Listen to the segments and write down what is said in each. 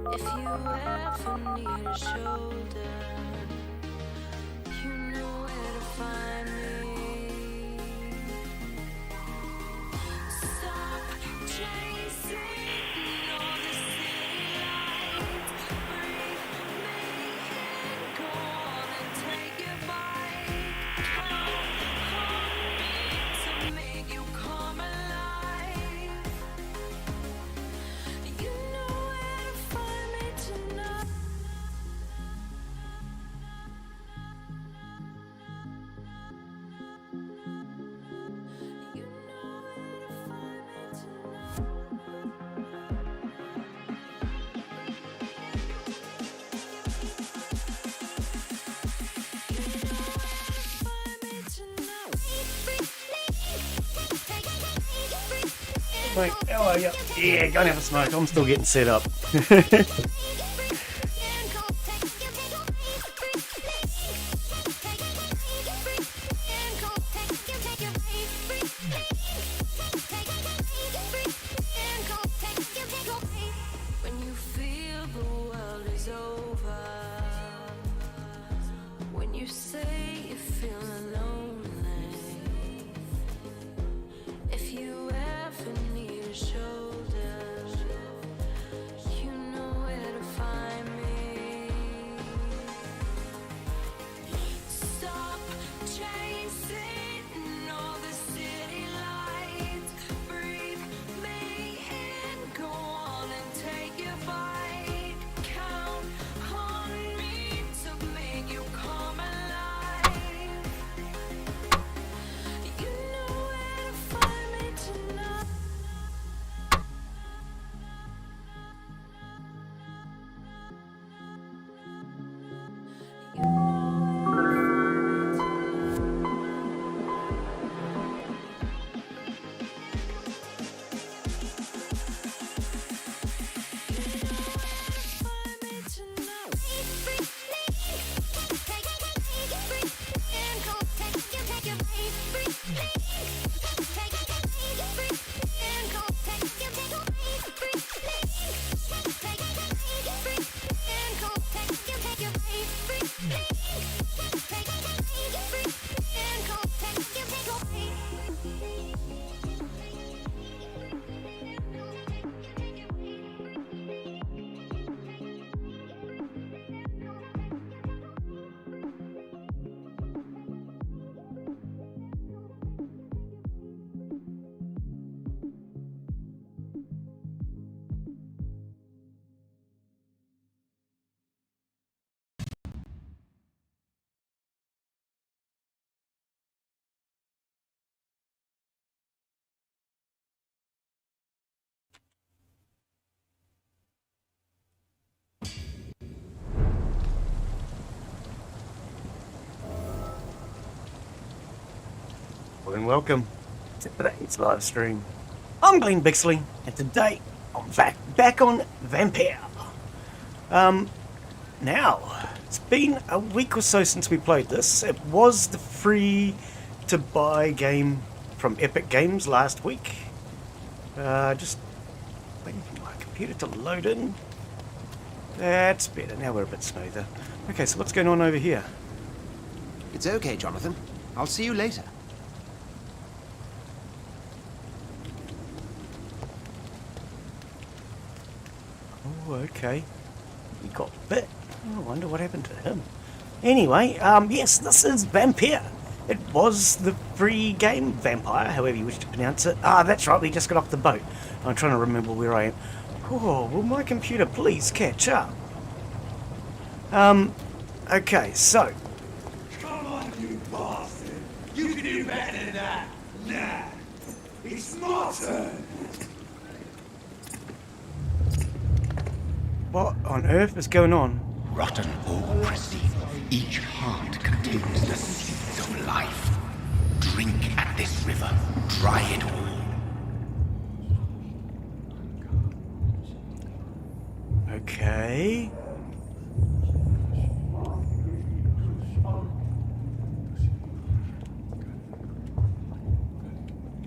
If you ever need a shoulder, you know where to find me. Stop chasing all the city lights. Breathe me in, go on and take your bite. Count on me to make you come alive. You know where to find me tonight. You know where to find me Mate, how are you? Yeah, go and have a smoke. I'm still getting set up. when you feel the world is over, when you say you feel lonely, if you ever need a shoulder, you know where to find me. Stop chasing all the city lights. Breathe me in, go on and take your bite. Count on me to make you come alive. You know where to find me tonight. You know where to find me tonight. Well, and welcome to today's live stream. I'm Glen Bixley, and today I'm back on Vampyr. Now, it's been a week or so since we played this. It was the free-to-buy game from Epic Games last week. Just waiting for my computer to load in. That's better. Now we're a bit smoother. Okay, so what's going on over here? It's okay, Jonathan. I'll see you later. Oh, okay. He got bit. I wonder what happened to him. Anyway, yes, this is Vampyr. It was the free game, Vampire, however you wish to pronounce it. Ah, that's right, we just got off the boat. I'm trying to remember where I am. Oh, will my computer please catch up? Okay, so. Come on, you bastard! You can do better than that! Nah! It's my turn! What on earth is going on? Rotten oppressive. Each heart contains the seeds of life. Drink at this river. Dry it all. Okay.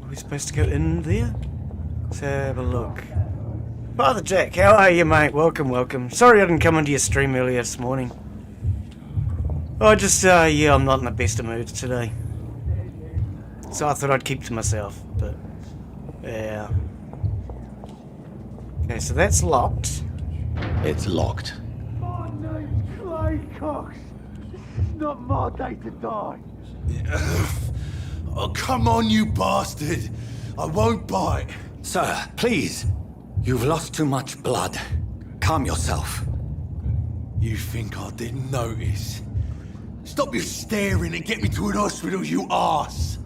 Are we supposed to go in there? Let's have a look. Father Jack, how are you, mate? Welcome, welcome. Sorry I didn't come into your stream earlier this morning. I just, yeah, I'm not in the best of moods today. So I thought I'd keep to myself, but, yeah. Okay, so that's locked. It's locked. My name's Clay Cox. It's not my day to die. Oh, come on, you bastard. I won't bite. Sir, please. You've lost too much blood. Calm yourself. You think I didn't notice? Stop your staring and get me to an hospital, you arse!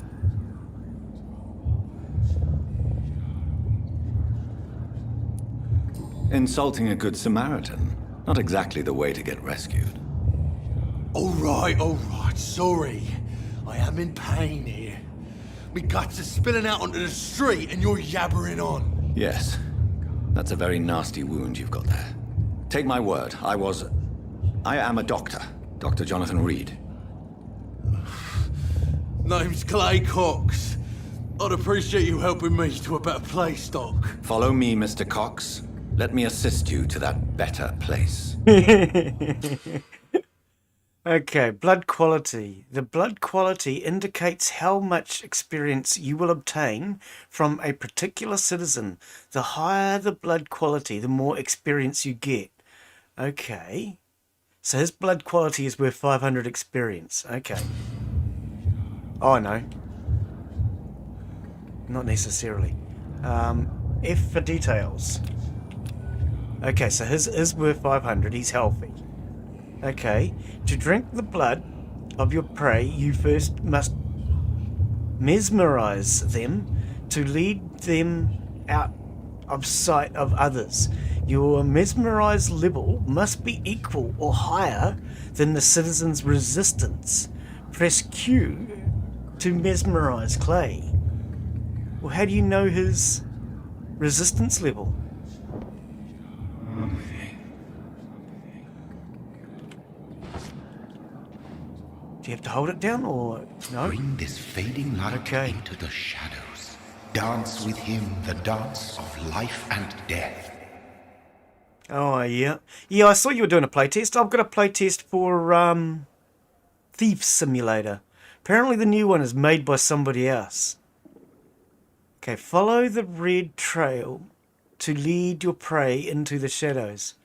Insulting a good Samaritan. Not exactly the way to get rescued. Alright, sorry. I am in pain here. Me guts are spilling out onto the street and you're yabbering on. Yes. That's a very nasty wound you've got there. Take my word, I am a doctor. Dr. Jonathan Reid. Name's Clay Cox. I'd appreciate you helping me to a better place, Doc. Follow me, Mr. Cox. Let me assist you to that better place. Okay, blood quality. The blood quality indicates how much experience you will obtain from a particular citizen. The higher the blood quality, the more experience you get. Okay. So his blood quality is worth 500 experience. Okay. Oh, no. Not necessarily. F for details. Okay, so his is worth 500. He's healthy. Okay. To drink the blood of your prey, you first must mesmerize them to lead them out of sight of others. Your mesmerize level must be equal or higher than the citizen's resistance. Press Q to mesmerize Clay. Well, how do you know his resistance level? Do you have to hold it down or no? Bring this fading light Okay. into the shadows. Dance with him the dance of life and death. Oh, yeah. Yeah, I saw you were doing a playtest. I've got a playtest for Thief Simulator. Apparently the new one is made by somebody else. Okay, follow the red trail to lead your prey into the shadows.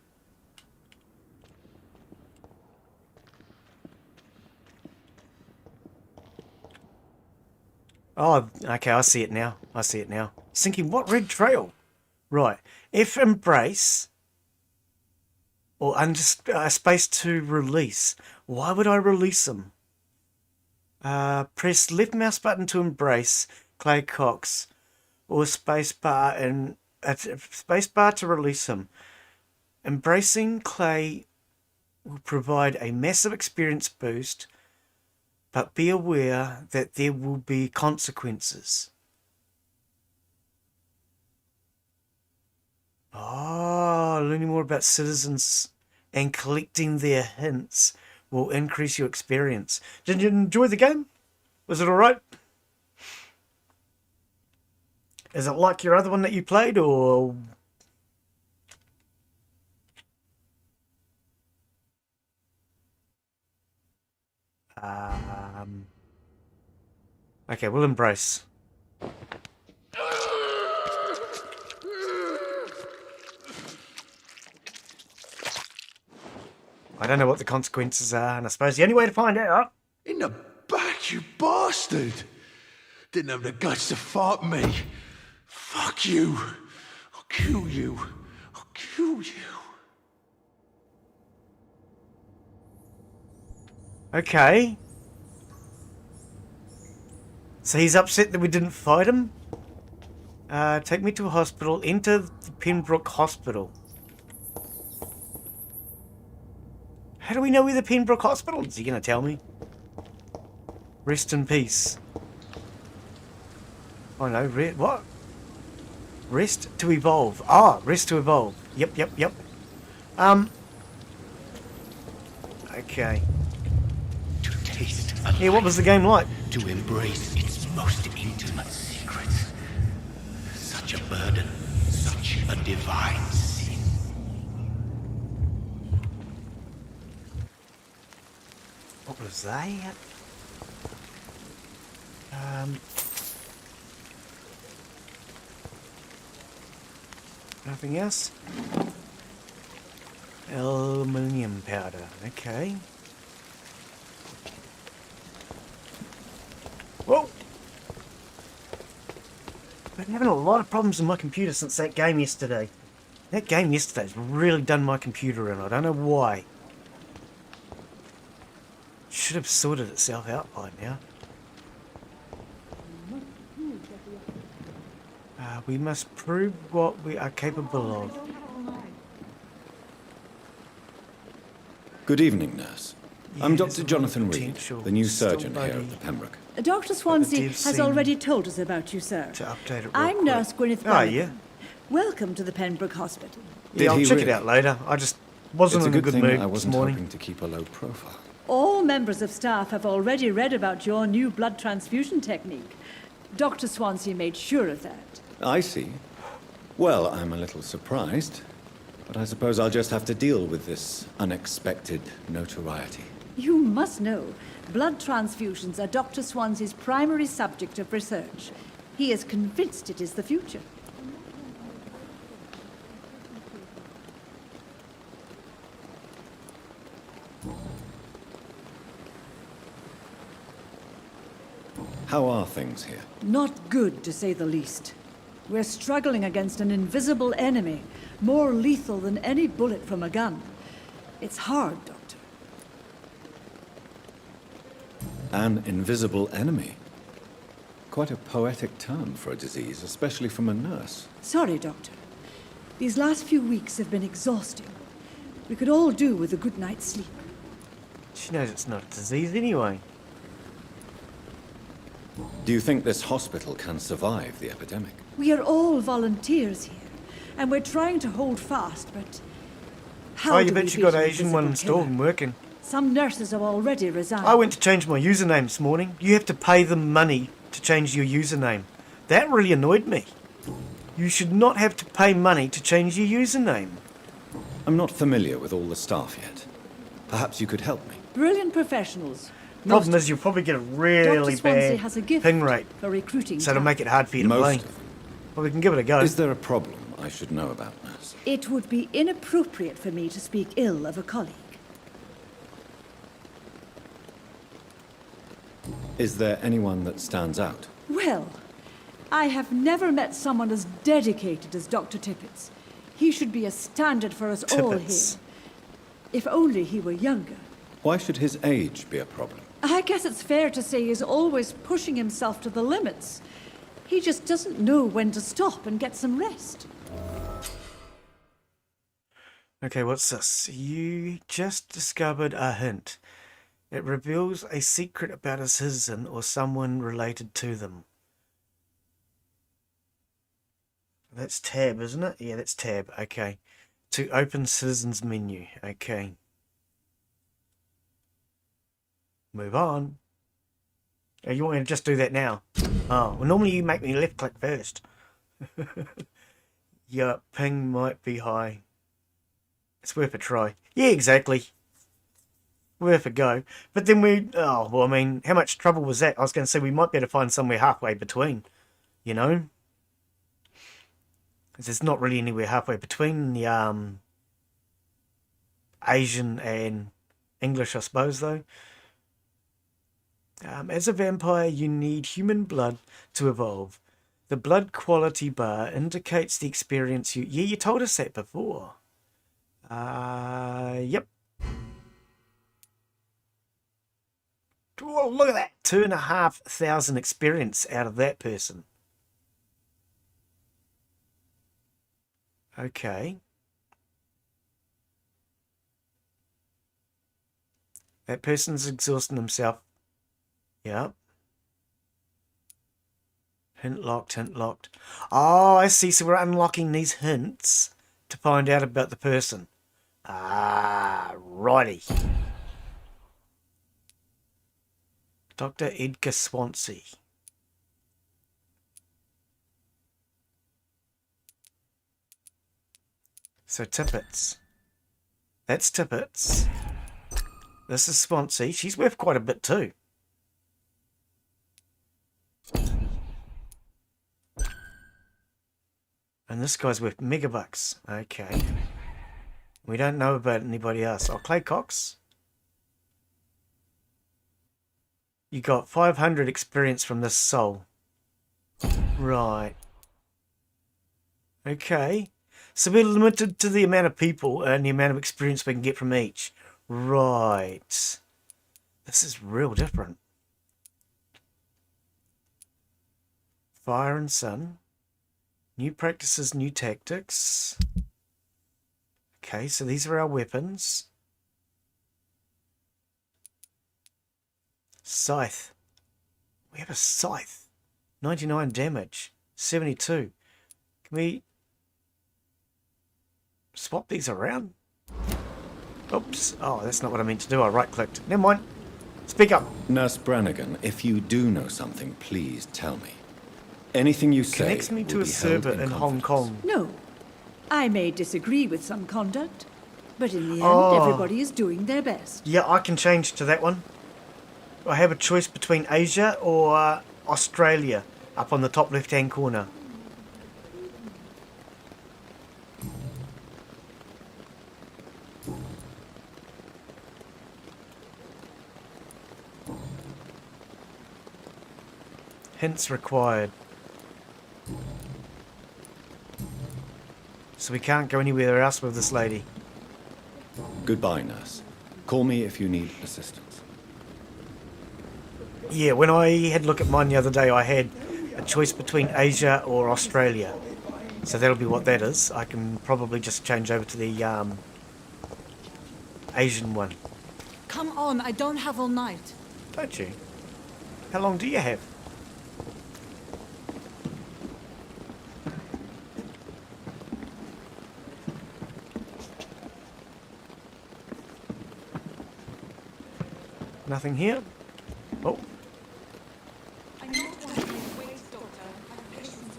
Oh, okay, I see it now. I see it now. I was thinking, what red trail? Right. F embrace. Or space to release. Why would I release them? Press left mouse button to embrace Clay Cox. Or space bar to release him. Embracing Clay will provide a massive experience boost. But be aware that there will be consequences. Oh, learning more about citizens and collecting their hints will increase your experience. Did you enjoy the game? Was it alright? Is it like your other one that you played, or... Okay, we'll embrace. I don't know what the consequences are, and I suppose the only way to find out... In the back, you bastard! Didn't have the guts to fight me. Fuck you. I'll kill you. I'll kill you. Okay. So he's upset that we didn't fight him? Take me to a hospital. Enter the Pembroke Hospital. How do we know where the Pembroke Hospital is? He going to tell me? Rest in peace. Oh no, what? Rest to evolve. Ah, rest to evolve. Yep. Okay. To taste a Yeah, what was the game like? to embrace its most intimate secrets. Such a burden, such a divine What was that? Nothing else? Aluminium powder. Okay. Whoa! Been having a lot of problems with my computer since that game yesterday. That game yesterday's really done my computer in. I don't know why. Should have sorted itself out by now. We must prove what we are capable of. Good evening, nurse. I'm Yes, Dr. Jonathan Reid, potential the new surgeon here somebody at the Pembroke. Dr. Swansea dev has scene already told us about you, sir. To update it real I'm quick. Nurse Gwyneth Oh, Bannigan. yeah. Welcome to the Pembroke Hospital. Yeah, I'll he check it really? out later. I just wasn't It's a in a good good thing mood I this wasn't morning. hoping to keep a low profile. All members of staff have already read about your new blood transfusion technique. Dr. Swansea made sure of that. I see. Well, I'm a little surprised, but I suppose I'll just have to deal with this unexpected notoriety. You must know, blood transfusions are Dr. Swansea's primary subject of research. He is convinced it is the future. How are things here? Not good, to say the least. We're struggling against an invisible enemy, more lethal than any bullet from a gun. It's hard, Doctor. An invisible enemy. Quite a poetic term for a disease, especially from a nurse. Sorry, Doctor. These last few weeks have been exhausting. We could all do with a good night's sleep. She knows it's not a disease anyway. Do you think this hospital can survive the epidemic? We are all volunteers here, and we're trying to hold fast, but how Oh, you do we bet you beat got an Asian one invisible installed killer? and working. Some nurses have already resigned. I went to change my username this morning. You have to pay them money to change your username. That really annoyed me. You should not have to pay money to change your username. I'm not familiar with all the staff yet. Perhaps you could help me. Brilliant professionals. Problem Most is, you'll probably get a really Dr. Swansea bad has a gift ping rate, for recruiting so it'll talent. make it hard for you to Most play. of them. Well, we can give it a go. Is there a problem I should know about, nurse? It would be inappropriate for me to speak ill of a colleague. Is there anyone that stands out? Well, I have never met someone as dedicated as Dr. Tippett. He should be a standard for us all here. Tippett. If only he were younger. Why should his age be a problem? I guess it's fair to say he's always pushing himself to the limits. He just doesn't know when to stop and get some rest. Okay, what's this? You just discovered a hint. It reveals a secret about a citizen or someone related to them. That's tab, isn't it? Yeah, that's tab. Okay. To open citizens menu. Okay. Move on. Oh, you want me to just do that now? Oh, well, normally you make me left click first. Your ping might be high. It's worth a try. Yeah, exactly. Worth a go. But then oh, well, I mean, how much trouble was that? I was going to say we might be able to find somewhere halfway between, you know? There's not really anywhere halfway between the Asian and English, I suppose, though. As a vampire, you need human blood to evolve. The blood quality bar indicates the experience you... Yeah, you told us that before. Yep. Oh, look at that. 2,500 experience out of that person. Okay. That person's exhausting himself. Yep. Hint locked, hint locked. Oh, I see. So we're unlocking these hints to find out about the person. Ah, righty. Dr. Edgar Swansea. So Tippett. That's Tippett. This is Swansea. She's worth quite a bit too. And this guy's worth megabucks. Okay. We don't know about anybody else. Oh, Clay Cox. You got 500 experience from this soul. Right. Okay. So we're limited to the amount of people and the amount of experience we can get from each. Right. This is real different. Fire and Sun. New practices, new tactics. Okay, so these are our weapons. Scythe. We have a scythe. 99 damage. 72. Can we swap these around? Oops. Oh, that's not what I meant to do. I right-clicked. Never mind. Speak up. Nurse Brannigan, if you do know something, please tell me. Anything you say Connects me to will a be server held in Hong confidence. Kong. No. I may disagree with some conduct, but in the end, Oh. everybody is doing their best. Yeah, I can change to that one. I have a choice between Asia or Australia up on the top left-hand corner. Hints required. So we can't go anywhere else with this lady. Goodbye, nurse. Call me if you need assistance. Yeah, when I had a look at mine the other day, I had a choice between Asia or Australia. So that'll be what that is. I can probably just change over to the Asian one. Come on, I don't have all night. Don't you? How long do you have? Nothing here? Oh.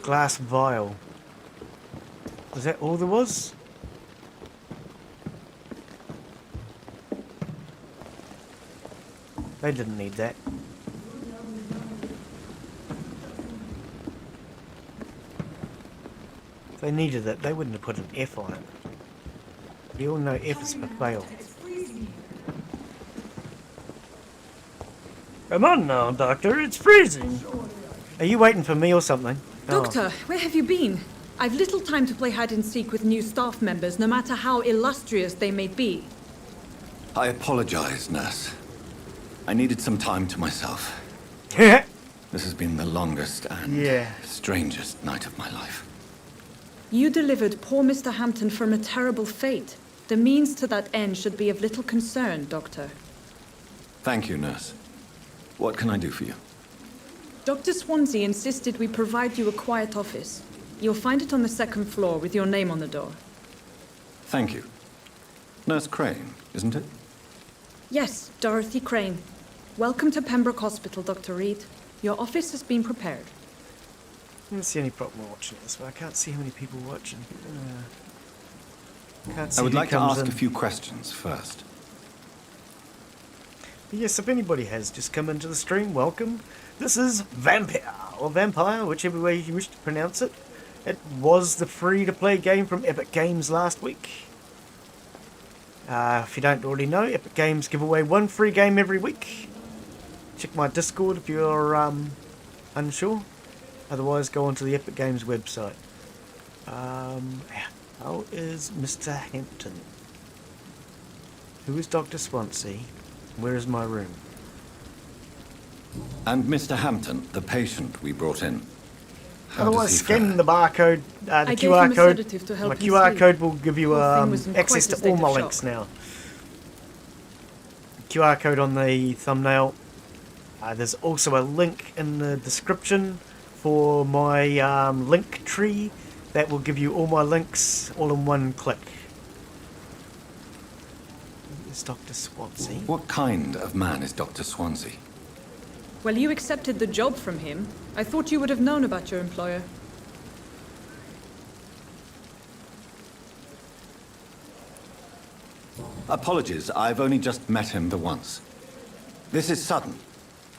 Glass vial. Was that all there was? They didn't need that. If they needed it, they wouldn't have put an F on it. We all know F is for fail. Come on now, Doctor, it's freezing. Are you waiting for me or something? Oh. Doctor, where have you been? I've little time to play hide and seek with new staff members, no matter how illustrious they may be. I apologize, nurse. I needed some time to myself. Yeah. This has been the longest and strangest night of my life. You delivered poor Mr. Hampton from a terrible fate. The means to that end should be of little concern, Doctor. Thank you, nurse. What can I do for you? Dr. Swansea insisted we provide you a quiet office. You'll find it on the second floor with your name on the door. Thank you. Nurse Crane, isn't it? Yes, Dorothy Crane. Welcome to Pembroke Hospital, Dr. Reid. Your office has been prepared. I don't see any problem watching this, but I can't see how many people are watching. Can't see I would who like to comes ask in. a few questions first. Yes, if anybody has just come into the stream, welcome. This is Vampyr, or Vampire, whichever way you wish to pronounce it. It was the free-to-play game from Epic Games last week. If you don't already know, Epic Games give away one free game every week. Check my Discord if you're unsure. Otherwise, go onto the Epic Games website. How is Mr. Hampton? Who is Dr. Swansea? Where is my room? And Mr. Hampton, the patient we brought in. How Otherwise, does he scan fare? the barcode, the I gave QR him a code. sedative to help My him QR sleep. code will give you Poor thing was in access quite a to all state my of links shock. now. QR code on the thumbnail. There's also a link in the description for my link tree that will give you all my links all in one click. It's Dr. Swansea. What kind of man is Dr. Swansea? Well, you accepted the job from him. I thought you would have known about your employer. Apologies, I've only just met him the once. This is sudden.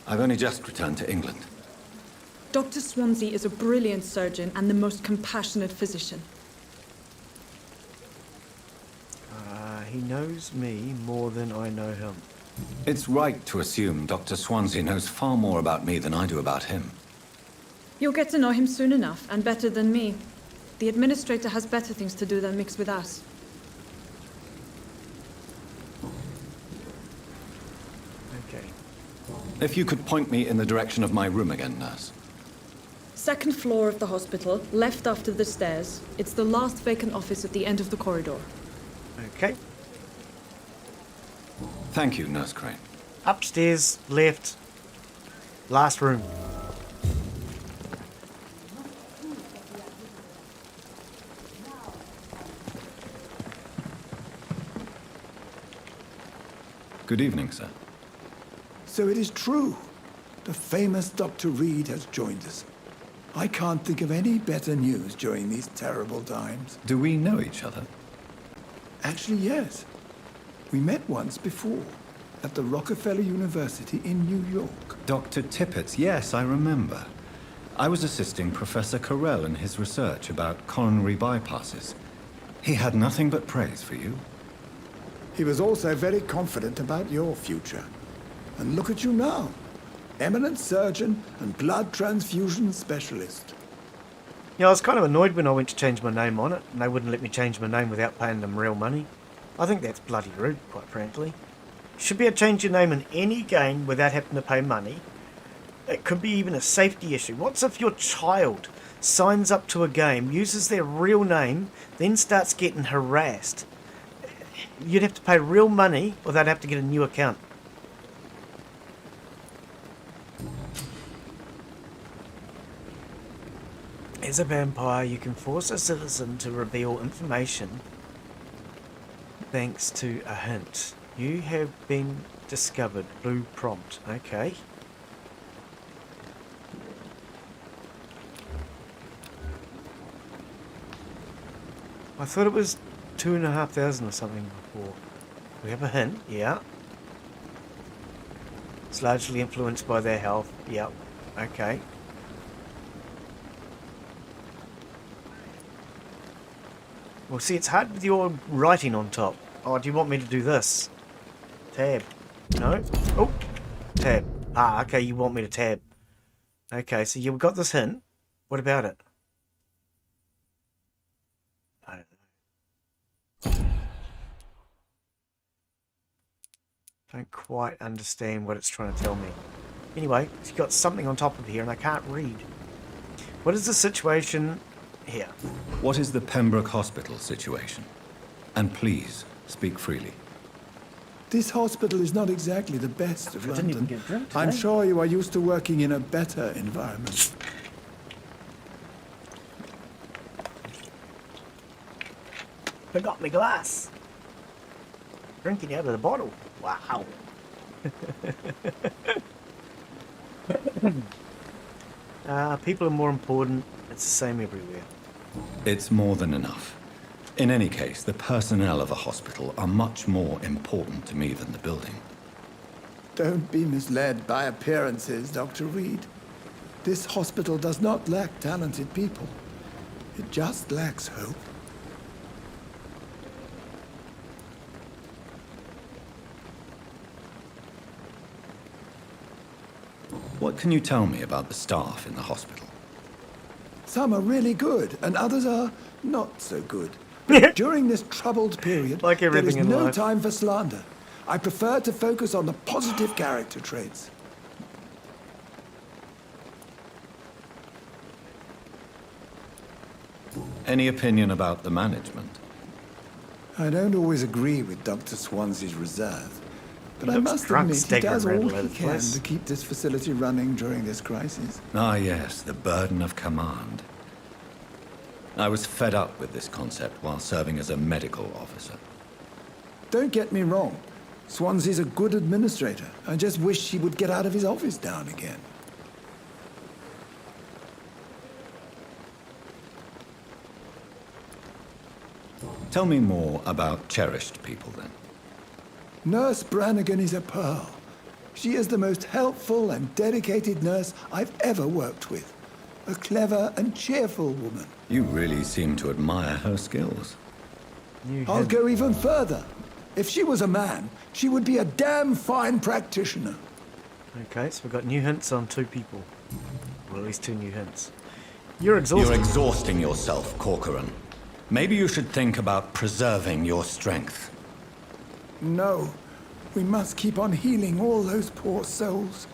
I've only just returned to England. Dr. Swansea is a brilliant surgeon and the most compassionate physician. He knows me more than I know him. It's right to assume Dr. Swansea knows far more about me than I do about him. You'll get to know him soon enough, and better than me. The administrator has better things to do than mix with us. Okay. If you could point me in the direction of my room again, nurse. Second floor of the hospital, left after the stairs. It's the last vacant office at the end of the corridor. Okay. Thank you, Nurse Crane. Upstairs, left. Last room. Good evening, sir. So it is true. The famous Dr. Reid has joined us. I can't think of any better news during these terrible times. Do we know each other? Actually, yes. We met once before, at the Rockefeller University in New York. Dr. Tippett, yes, I remember. I was assisting Professor Carell in his research about coronary bypasses. He had nothing but praise for you. He was also very confident about your future. And look at you now. Eminent surgeon and blood transfusion specialist. Yeah, I was kind of annoyed when I went to change my name on it, and they wouldn't let me change my name without paying them real money. I think that's bloody rude, quite frankly. You should be able to change your name in any game without having to pay money. It could be even a safety issue. What's if your child signs up to a game, uses their real name, then starts getting harassed? You'd have to pay real money, or they'd have to get a new account. As a vampire, you can force a citizen to reveal information thanks to a hint. You have been discovered. Blue prompt. Okay. I thought it was 2,500 or something before. We have a hint. Yeah. It's largely influenced by their health. Yep. Okay. Well, see, it's hard with your writing on top. Oh, do you want me to do this? Tab. No? Oh! Tab. Ah, okay, you want me to tab. Okay, so you've got this hint. What about it? I don't know. Don't quite understand what it's trying to tell me. Anyway, it's got something on top of here and I can't read. What is the situation here? What is the Pembroke Hospital situation? And please, speak freely. This hospital is not exactly the best of I didn't even London. get a drink I'm today. sure you are used to working in a better environment. Forgot my glass. Drinking out of the bottle. Wow. People are more important. It's the same everywhere. It's more than enough. In any case, the personnel of a hospital are much more important to me than the building. Don't be misled by appearances, Dr. Reid. This hospital does not lack talented people. It just lacks hope. What can you tell me about the staff in the hospital? Some are really good, and others are not so good. During this troubled period, Like everything there is in no life. time for slander. I prefer to focus on the positive character traits. Any opinion about the management? I don't always agree with Dr. Swansea's reserve, but He I looks must drunk, admit he staggering does around all all over he the can place. to keep this facility running during this crisis. Ah, yes, the burden of command. I was fed up with this concept while serving as a medical officer. Don't get me wrong. Swansea's a good administrator. I just wish he would get out of his office now and again. Tell me more about cherished people, then. Nurse Brannigan is a pearl. She is the most helpful and dedicated nurse I've ever worked with. A clever and cheerful woman. You really seem to admire her skills. I'll go even further. If she was a man, she would be a damn fine practitioner. Okay, so we've got new hints on 2 people. Well, at least 2 new hints. You're exhausted. You're exhausting yourself, Corcoran. Maybe you should think about preserving your strength. No, we must keep on healing all those poor souls.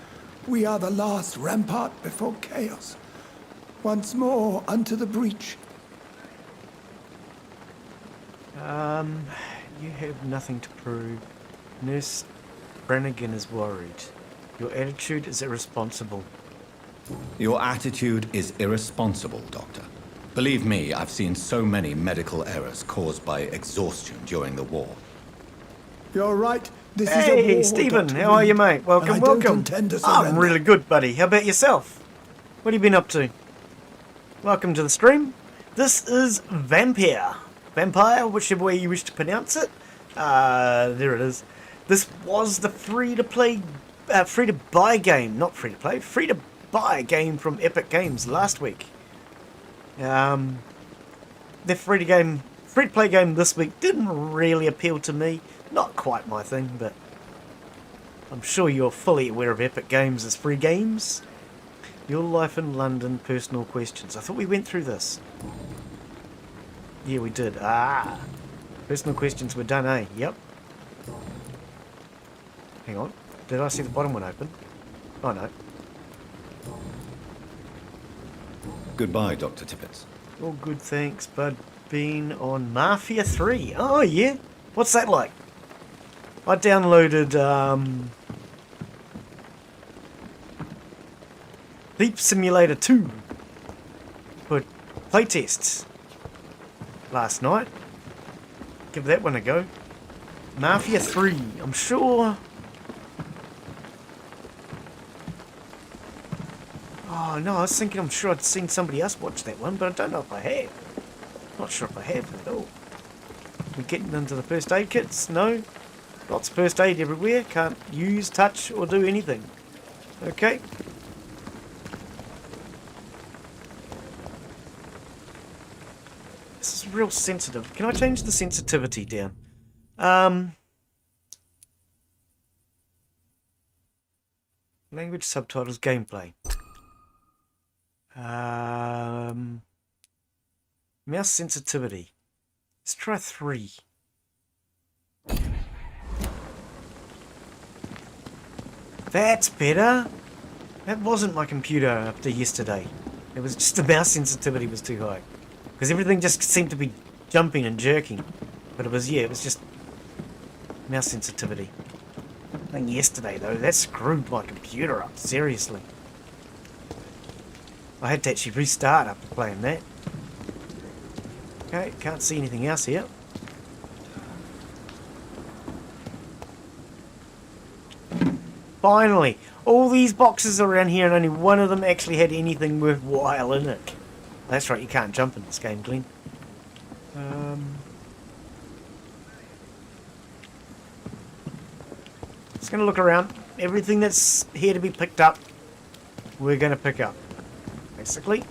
We are the last rampart before chaos. Once more unto the breach. You have nothing to prove. Nurse Brannigan is worried. Your attitude is irresponsible. Your attitude is irresponsible, Doctor. Believe me, I've seen so many medical errors caused by exhaustion during the war. You're right. This is a Hey, war, Stephen, Dr. how are you, Reid, mate? Welcome, and I don't welcome. intend to I'm surrender. really good, buddy. How about yourself? What have you been up to? Welcome to the stream. This is Vampyr. Vampire, whichever way you wish to pronounce it. There it is. This was the free-to-buy game. Not free-to-play, free-to-buy game from Epic Games last week. The free-to-play game this week didn't really appeal to me. Not quite my thing, but I'm sure you're fully aware of Epic Games as free games. Your life in London, personal questions. I thought we went through this. Yeah, we did. Personal questions were done, eh? Yep. Hang on. Did I see the bottom one open? Oh, no. Goodbye, Dr. Tippett. All good, thanks, bud. Been on Mafia 3. Oh, yeah. What's that like? I downloaded, Thief Simulator 2 for playtests last night. Give that one a go. Mafia 3, I'm sure. Oh no, I was thinking I'm sure I'd seen somebody else watch that one, but I don't know if I have. Not sure if I have at all. We're getting into the first aid kits? No. Lots of first aid everywhere. Can't use, touch, or do anything. Okay. This is real sensitive. Can I change the sensitivity down? Language, subtitles, gameplay. Mouse sensitivity. Let's try 3. That's better. That wasn't my computer after yesterday. It was just the mouse sensitivity was too high. Because everything just seemed to be jumping and jerking. But it was just mouse sensitivity. I think yesterday though, that screwed my computer up, seriously. I had to actually restart after playing that. Okay, can't see anything else here. Finally! All these boxes around here and only one of them actually had anything worthwhile in it. That's right, you can't jump in this game, Glen. Just gonna look around. Everything that's here to be picked up, we're gonna pick up. Basically.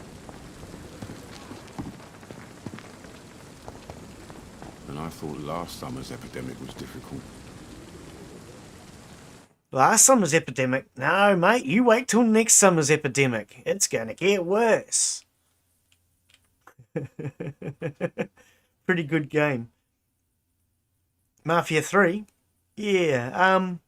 And I thought last summer's epidemic was difficult. Last summer's epidemic? No, mate, you wait till next summer's epidemic. It's gonna get worse. Pretty good game. Mafia 3? Yeah, I'm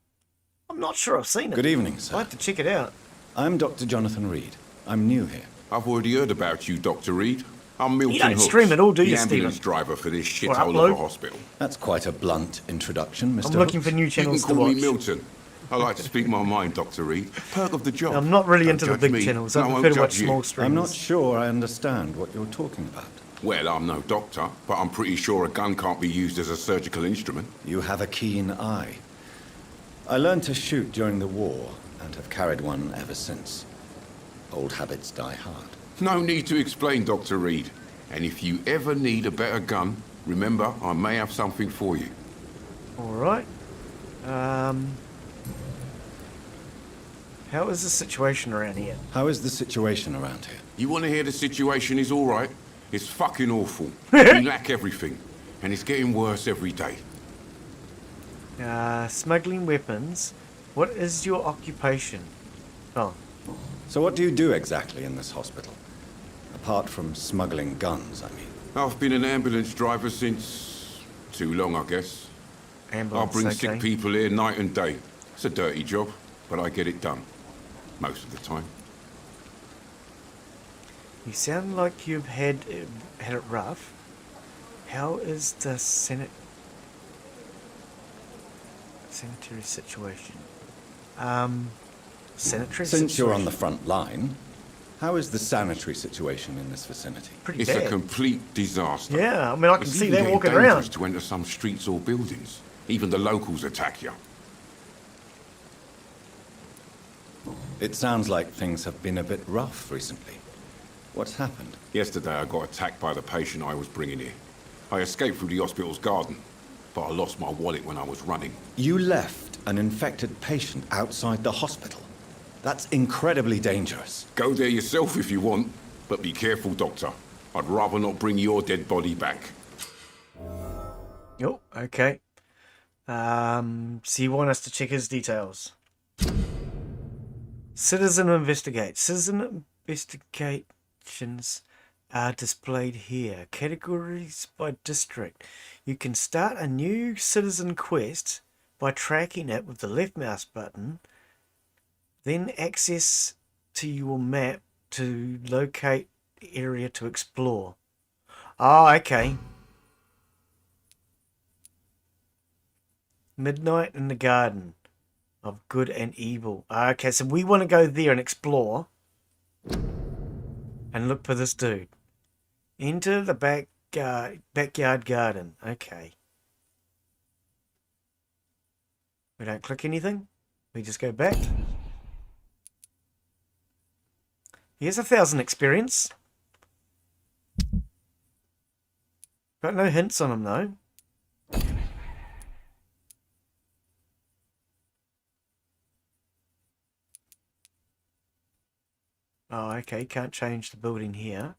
not sure I've seen it. Good evening, sir. I'll have to check it out. I'm Dr. Jonathan Reid. I'm new here. I've already heard about you, Dr. Reid. I'm Milton You don't Hooks, stream it all, do you, the ambulance Stephen? driver for this Or shithole upload? of a hospital. That's quite a blunt introduction, Mr. I'm looking for Hooks. new You can channels to call me watch. Milton. I like to speak my mind, Dr. Reid. Perk of the job. I'm not really Don't into the judge big me, channels. and I won't prefer to watch judge you. small streams. I'm not sure I understand what you're talking about. Well, I'm no doctor, but I'm pretty sure a gun can't be used as a surgical instrument. You have a keen eye. I learned to shoot during the war and have carried one ever since. Old habits die hard. No need to explain, Dr. Reid. And if you ever need a better gun, remember, I may have something for you. Alright. How is the situation around here? How is the situation around here? You want to hear the situation is all right? It's fucking awful. We lack everything, and it's getting worse every day. Smuggling weapons. What is your occupation? Oh, So what do you do exactly in this hospital? Apart from smuggling guns, I mean. I've been an ambulance driver since... too long, I guess. ambulance. I bring okay. sick people here night and day. It's a dirty job, but I get it done. Most of the time. You sound like you've had it rough. How is the sanitary situation? Sanitary Since you're on situation? the front line, how is the sanitary situation in this vicinity? Pretty It's bad. a complete disaster. Yeah, I mean, I can It's see even them getting walking dangerous around. to enter some streets or buildings. Even the locals attack you. It sounds like things have been a bit rough recently. What's happened? Yesterday I got attacked by the patient I was bringing here. I escaped through the hospital's garden, but I lost my wallet when I was running. You left an infected patient outside the hospital. That's incredibly dangerous. Go there yourself if you want, but be careful, Doctor. I'd rather not bring your dead body back. Oh, okay. So you want us to check his details. Citizen investigate. Citizen investigations are displayed here. Categories by district. You can start a new citizen quest by tracking it with the left mouse button. Then access to your map to locate the area to explore. Oh, okay. Midnight in the Garden of Good and Evil. Okay, so we want to go there and explore and look for this dude. Enter the backyard garden. Okay. We don't click anything. We just go back. Here's 1,000 experience. Got no hints on him though. Oh, okay, can't change the building here.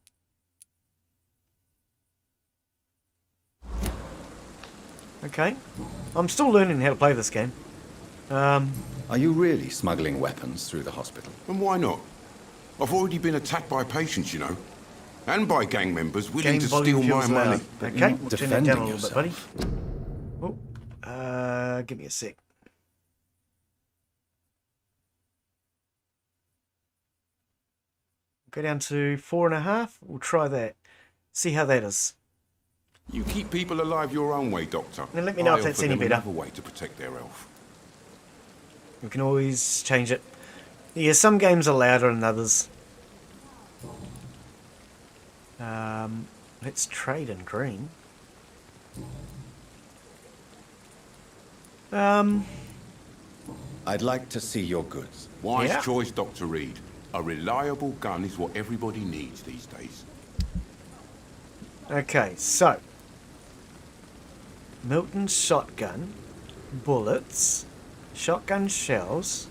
Okay, I'm still learning how to play this game. Are you really smuggling weapons through the hospital? And why not? I've already been attacked by patients, you know. And by gang members willing Game to volume steal my feels money. loud. But Okay, you're not we'll turn that down a defending little bit, buddy. yourself. Oh, give me a sec. Go down to 4.5. We'll try that. See how that is. You keep people alive your own way, Doctor. And let me know I if that's offer any them better. another way to protect their health. We can always change it. Yeah, some games are louder than others. Let's trade in green. I'd like to see your goods. Wise Yeah. choice, Dr. Reid. A reliable gun is what everybody needs these days. Okay, so Milton shotgun, bullets, shotgun shells,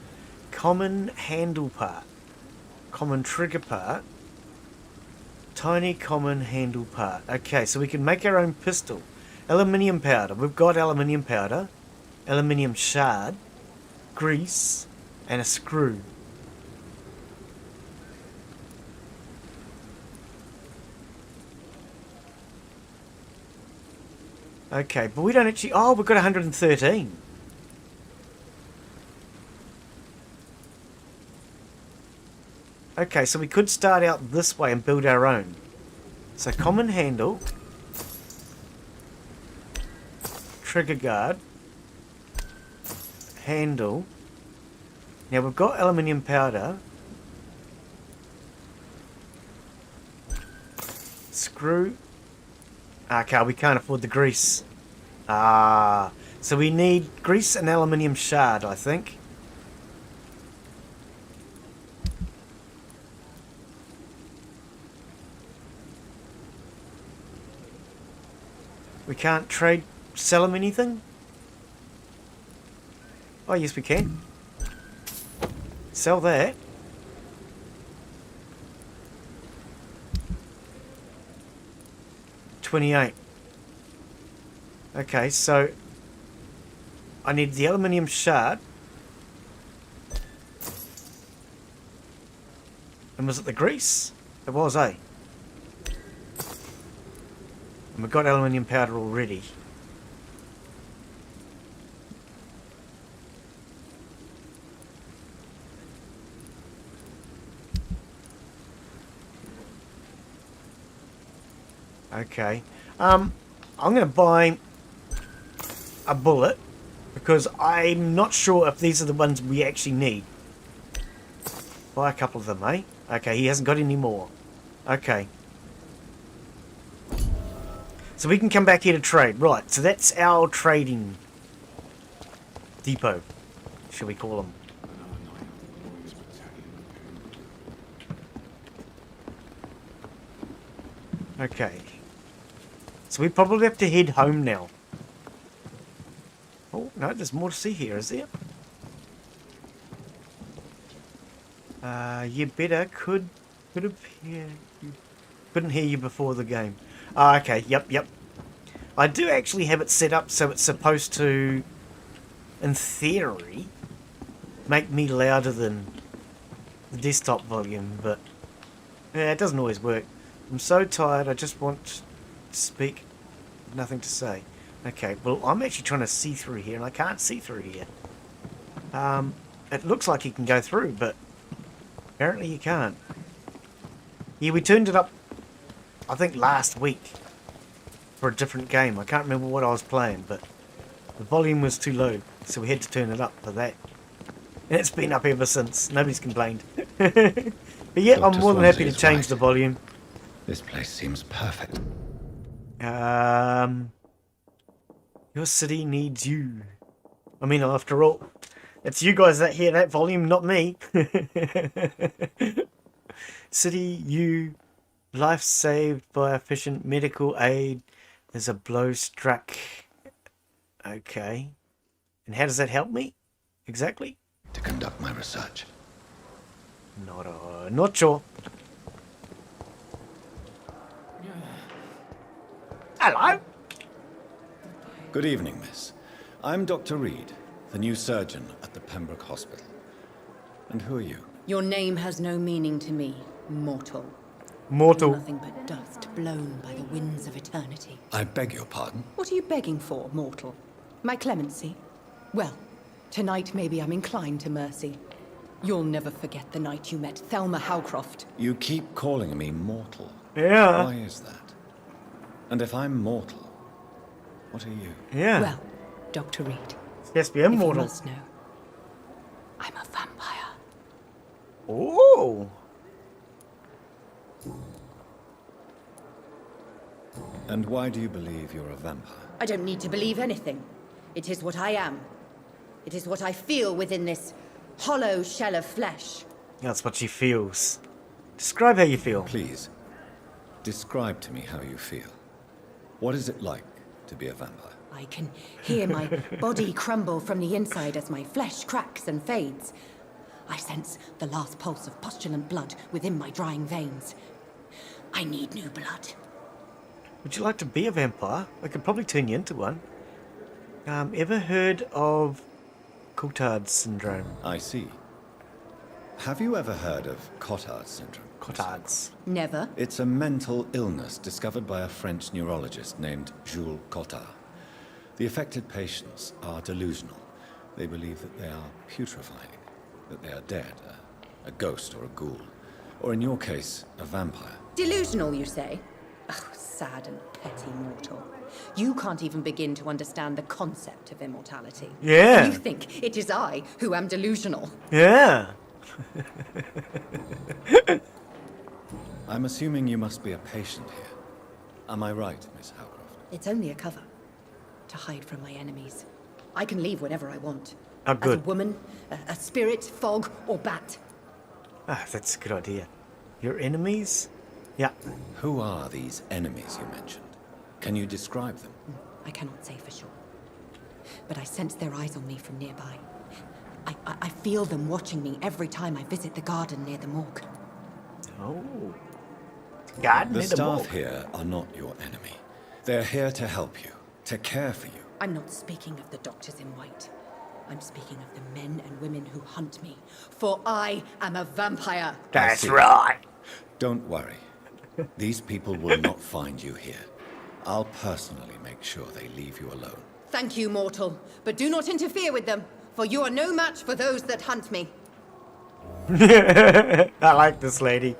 common handle part, common trigger part, tiny common handle part. Okay, so we can make our own pistol. Aluminium powder. We've got aluminium powder, aluminium shard, grease, and a screw. Okay, but we don't actually... Oh, we've got 113. Okay, so we could start out this way and build our own. So common handle, trigger guard, handle. Now we've got aluminium powder, screw. Okay, we can't afford the grease. So we need grease and aluminium shard, I think. We can't sell them anything? Oh, yes, we can. Sell that. $28. Okay, so I need the aluminium shard. And was it the grease? It was, eh? And we've got aluminium powder already. Okay. I'm going to buy a bullet because I'm not sure if these are the ones we actually need. Buy a couple of them, eh? Okay, he hasn't got any more. Okay. So we can come back here to trade. Right, so that's our trading depot, shall we call them. Okay. So we probably have to head home now. Oh, no, there's more to see here, is there? You better could appear. Couldn't hear you before the game. Ah, okay, yep. I do actually have it set up so it's supposed to, in theory, make me louder than the desktop volume, but yeah, it doesn't always work. I'm so tired, I just want to speak, nothing to say. Okay, well, I'm actually trying to see through here, and I can't see through here. It looks like you can go through, but apparently you can't. Yeah, we turned it up, I think, last week for a different game. I can't remember what I was playing, but the volume was too low, so we had to turn it up for that. And it's been up ever since. Nobody's complained. But yeah, Dr. I'm more than happy to Swansea is change right. the volume. This place seems perfect. Your city needs you. I mean, after all, it's you guys that hear that volume, not me. City, you. Life saved by efficient medical aid. There's a blow struck. Okay. And how does that help me? Exactly? To conduct my research. Not sure. Hello. Good evening, miss. I'm Dr. Reid, the new surgeon at the Pembroke Hospital. And who are you? Your name has no meaning to me, mortal. Mortal. You're nothing but dust blown by the winds of eternity. I beg your pardon? What are you begging for, mortal? My clemency? Well, tonight maybe I'm inclined to mercy. You'll never forget the night you met Thelma Howcroft. You keep calling me mortal. Yeah. Why is that? And if I'm mortal, what are you? Yeah. Well, Dr. Reid, Yes, be if you immortal. must know, I'm a vampire. Oh. And why do you believe you're a vampire? I don't need to believe anything. It is what I am. It is what I feel within this hollow shell of flesh. That's what she feels. Describe how you feel. Please, describe to me how you feel. What is it like to be a vampire? I can hear my body crumble from the inside as my flesh cracks and fades. I sense the last pulse of postulant blood within my drying veins. I need new blood. Would you like to be a vampire? I could probably turn you into one. Ever heard of Cotard's syndrome? I see. Have you ever heard of Cotard's syndrome? Cotard's. Never. It's a mental illness discovered by a French neurologist named Jules Cotard. The affected patients are delusional. They believe that they are putrefying, that they are dead, a ghost or a ghoul, or in your case, a vampire. Delusional, you say? Oh, sad and petty mortal. You can't even begin to understand the concept of immortality. Yeah. You think it is I who am delusional. Yeah. I'm assuming you must be a patient here. Am I right, Miss Howcroft? It's only a cover. To hide from my enemies. I can leave whenever I want. Oh, As a good. woman, a spirit, fog, or bat. Ah, that's a good idea. Your enemies? Yeah. Who are these enemies you mentioned? Can you describe them? I cannot say for sure. But I sense their eyes on me from nearby. I feel them watching me every time I visit the garden near the morgue. Oh. Garden The near the staff morgue. here are not your enemy. They're here to help you, to care for you. I'm not speaking of the doctors in white. I'm speaking of the men and women who hunt me. For I am a vampire. That's see. right. Don't worry. These people will not find you here. I'll personally make sure they leave you alone. Thank you, mortal. But do not interfere with them, for you are no match for those that hunt me. I like this lady.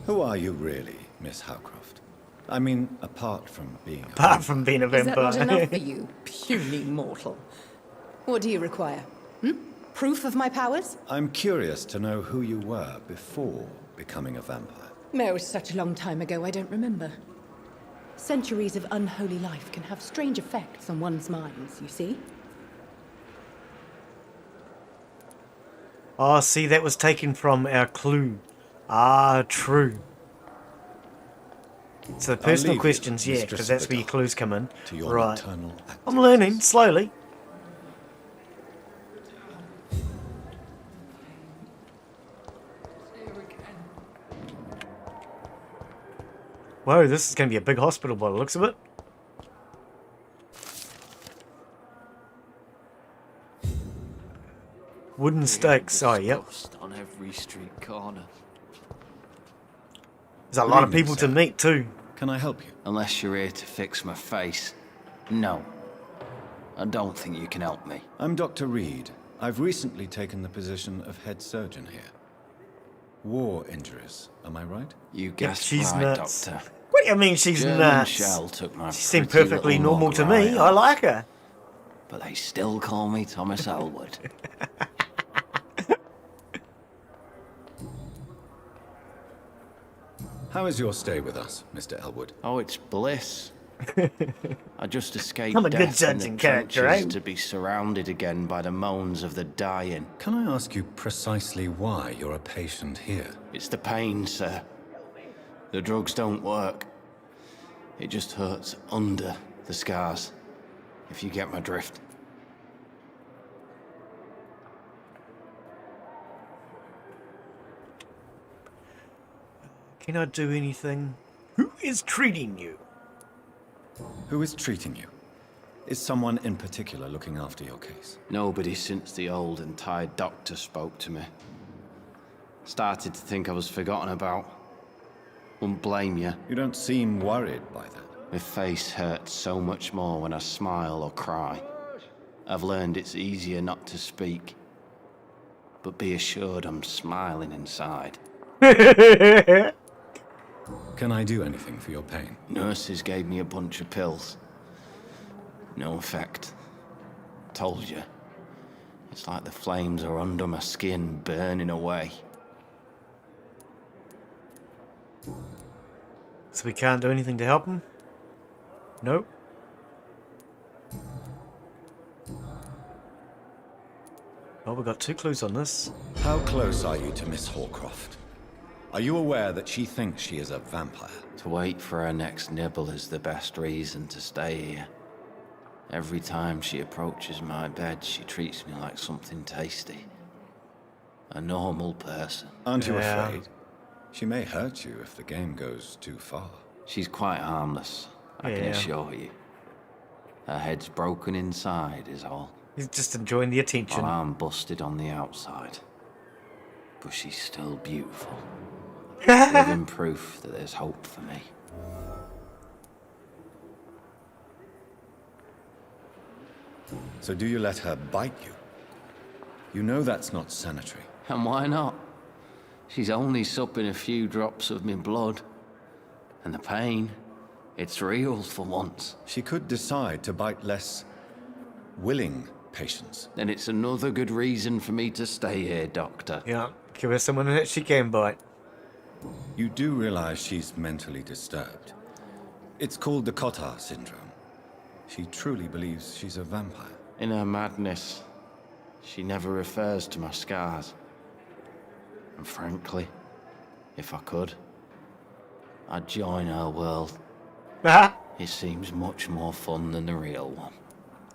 Who are you really, Miss Howcroft? I mean, apart from being Apart from being a Is that not vampire. enough for you, puny mortal? What do you require? Proof of my powers? I'm curious to know who you were before becoming a vampire. No, such a long time ago, I don't remember. Centuries of unholy life can have strange effects on one's minds, you see? Oh, see, that was taken from our clue. Ah, true. So the personal leave you, questions, yeah, Mistress because of that's the where your Dark, clues come in. to your Right. nocturnal I'm activities. learning, slowly. Whoa, this is going to be a big hospital by the looks of it. Wooden stakes. Oh, yep. Dust on every street corner. There's a lot of Good evening, people to sir. meet too. Can I help you? Unless you're here to fix my face. No. I don't think you can help me. I'm Dr. Reid. I've recently taken the position of head surgeon here. War injuries, am I right? You Yep, guessed she's right, nuts. Doctor. What do you mean she's German nuts? shell took my She seemed pretty perfectly little normal mug to me. right I off. like her. But they still call me Thomas Elwood. How is your stay with us, Mr. Elwood? Oh, it's bliss. I just escaped I'm a good death in judging the character, trenches eh? to be surrounded again by the moans of the dying. Can I ask you precisely why you're a patient here? It's the pain, sir. The drugs don't work. It just hurts under the scars, if you get my drift. Can I do anything? Who is treating you? Who is treating you? Is someone in particular looking after your case? Nobody since the old and tired doctor spoke to me. Started to think I was forgotten about. Wouldn't blame you. You don't seem worried by that. My face hurts so much more when I smile or cry. I've learned it's easier not to speak. But be assured I'm smiling inside. Can I do anything for your pain? Nurses gave me a bunch of pills. No effect. Told you. It's like the flames are under my skin, burning away. So we can't do anything to help him? Nope. Well, we've got 2 clues on this. How close are you to Miss Hawcroft? Are you aware that she thinks she is a vampire? To wait for her next nibble is the best reason to stay here. Every time she approaches my bed, she treats me like something tasty. A normal person. Aren't you Yeah. afraid? She may hurt you if the game goes too far. She's quite harmless, I can Yeah. assure you. Her head's broken inside is all. He's just enjoying the attention. While I'm busted on the outside. But she's still beautiful. Living proof that there's hope for me. So do you let her bite you? You know that's not sanitary. And why not? She's only supping a few drops of me blood. And the pain, it's real for once. She could decide to bite less willing patients. Then it's another good reason for me to stay here, Doctor. Yeah, give her someone that she can bite. You do realize she's mentally disturbed. It's called the Cotar syndrome. She truly believes she's a vampire. In her madness, she never refers to my scars. And frankly, if I could, I'd join her world. Ah, It seems much more fun than the real one.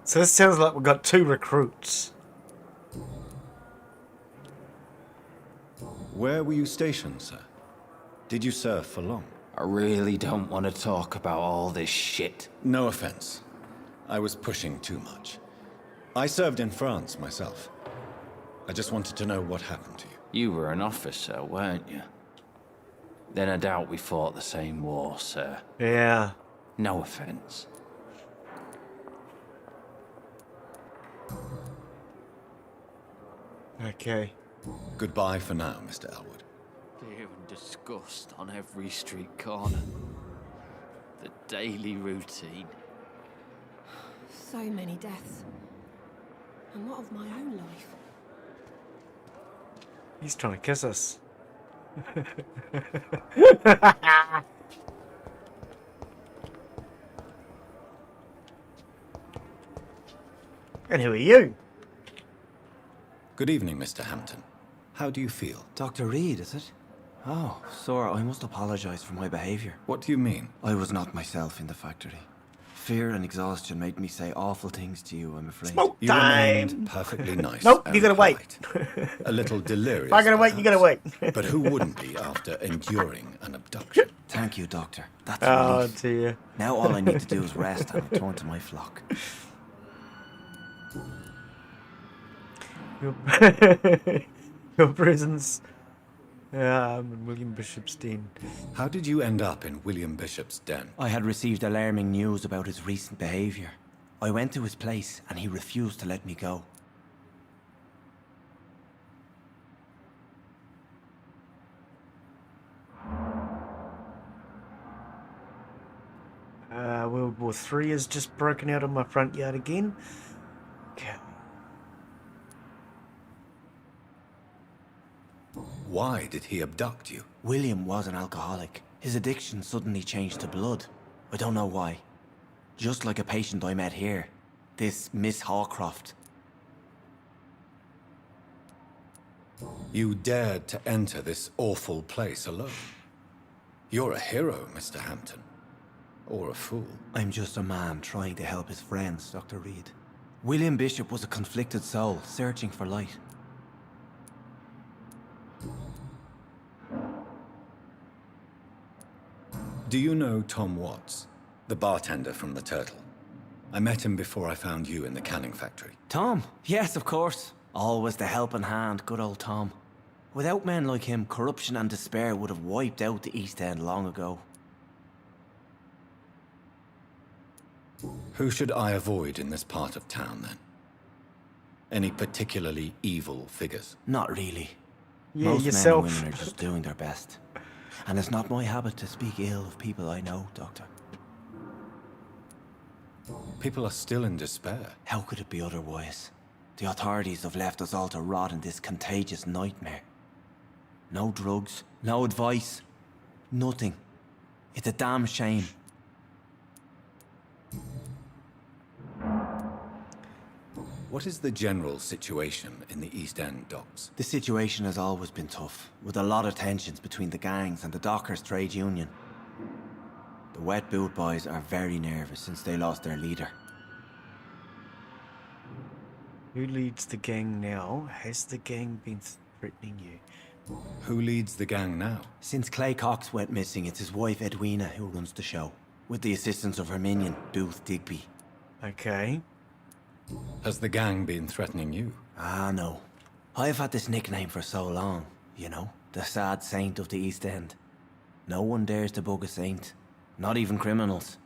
So this sounds like we've got 2 recruits. Where were you stationed, sir? Did you serve for long? I really don't want to talk about all this shit. No offense. I was pushing too much. I served in France myself. I just wanted to know what happened to you. You were an officer, weren't you? Then I doubt we fought the same war, sir. Yeah. No offense. Okay. Goodbye for now, Mr. Elwood. Fear and disgust on every street corner. The daily routine. So many deaths. And what of my own life? He's trying to kiss us. And who are you? Good evening, Mr. Hampton. How do you feel? Dr. Reid, is it? Oh, sir, I must apologize for my behavior. What do you mean? I was not myself in the factory. Fear and exhaustion made me say awful things to you, I'm afraid. Smoke You time! remained perfectly nice. Nope, and you gotta wait. polite. A little delirious. If I gotta wait, you gotta wait. But who wouldn't be after enduring an abduction? Thank you, Doctor. That's a Oh relief. dear. Now all I need to do is rest and return to my flock. Your prisons. William Bishop's den. How did you end up in William Bishop's den? I had received alarming news about his recent behavior. I went to his place and he refused to let me go. World War III has just broken out on my front yard again. Okay. Why did he abduct you? William was an alcoholic. His addiction suddenly changed to blood. I don't know why. Just like a patient I met here. This Miss Hawcroft. You dared to enter this awful place alone. You're a hero, Mr. Hampton. Or a fool. I'm just a man trying to help his friends, Dr. Reid. William Bishop was a conflicted soul, searching for light. Do you know Tom Watts, the bartender from the Turtle? I met him before I found you in the canning factory. Tom? Yes, of course. Always the helping hand, good old Tom. Without men like him, corruption and despair would have wiped out the East End long ago. Who should I avoid in this part of town, then? Any particularly evil figures? Not really. Yeah, Most yourself. men and women are just doing their best. And it's not my habit to speak ill of people I know, Doctor. People are still in despair. How could it be otherwise? The authorities have left us all to rot in this contagious nightmare. No drugs, no advice, nothing. It's a damn shame. What is the general situation in the East End docks? The situation has always been tough, with a lot of tensions between the gangs and the Dockers' trade union. The Wet Boot Boys are very nervous since they lost their leader. Who leads the gang now? Has the gang been threatening you? Who leads the gang now? Since Clay Cox went missing, it's his wife Edwina who runs the show, with the assistance of her minion, Booth Digby. Okay. Has the gang been threatening you? Ah, no. I've had this nickname for so long, you know, the sad saint of the East End. No one dares to bug a saint, not even criminals.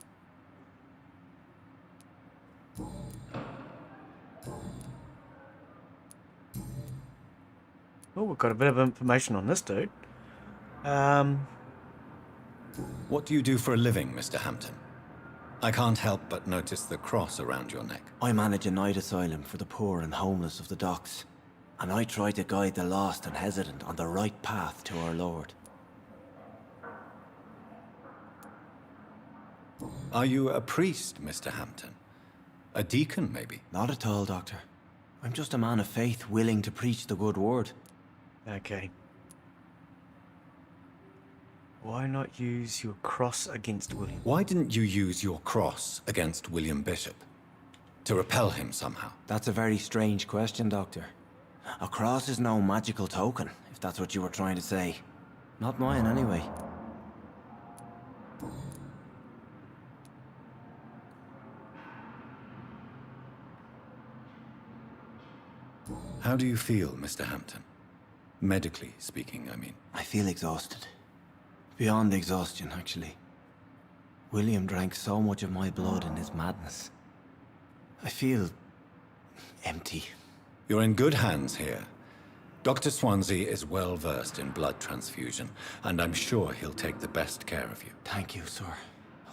Oh, we've got a bit of information on this dude. What do you do for a living, Mr. Hampton? I can't help but notice the cross around your neck. I manage a night asylum for the poor and homeless of the docks, and I try to guide the lost and hesitant on the right path to our Lord. Are you a priest, Mr. Hampton? A deacon, maybe? Not at all, Doctor. I'm just a man of faith willing to preach the good word. Okay. Why not use your cross against William? Why didn't you use your cross against William Bishop? To repel him somehow? That's a very strange question, Doctor. A cross is no magical token, if that's what you were trying to say. Not mine, anyway. How do you feel, Mr. Hampton? Medically speaking, I mean. I feel exhausted. Beyond exhaustion, actually. William drank so much of my blood in his madness. I feel empty. You're in good hands here. Dr. Swansea is well versed in blood transfusion, and I'm sure he'll take the best care of you. Thank you, sir.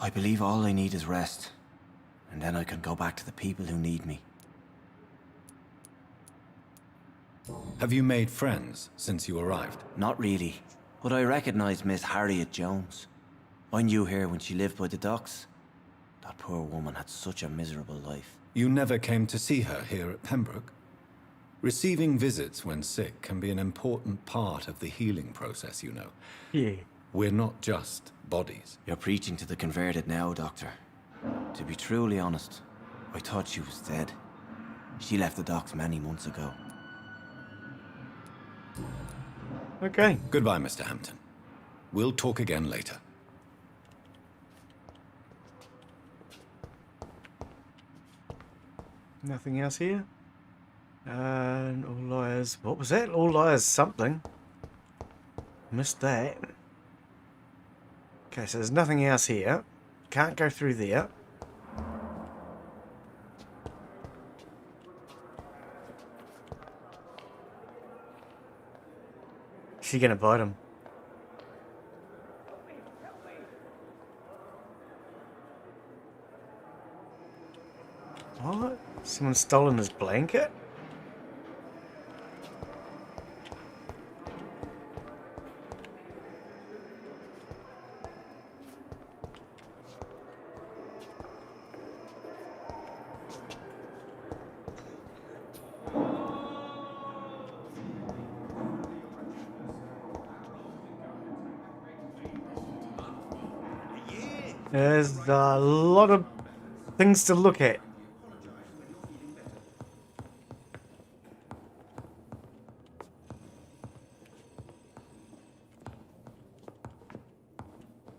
I believe all I need is rest. And then I can go back to the people who need me. Have you made friends since you arrived? Not really. But I recognize Miss Harriet Jones. I knew her when she lived by the docks. That poor woman had such a miserable life. You never came to see her here at Pembroke? Receiving visits when sick can be an important part of the healing process, you know. Yeah. We're not just bodies. You're preaching to the converted now, Doctor. To be truly honest, I thought she was dead. She left the docks many months ago. Okay. Goodbye, Mr. Hampton. We'll talk again later. Nothing else here? All liars. What was that? All liars something. Missed that. Okay, so there's nothing else here. Can't go through there. She gonna bite him? What? Someone's stolen his blanket? There's a lot of things to look at.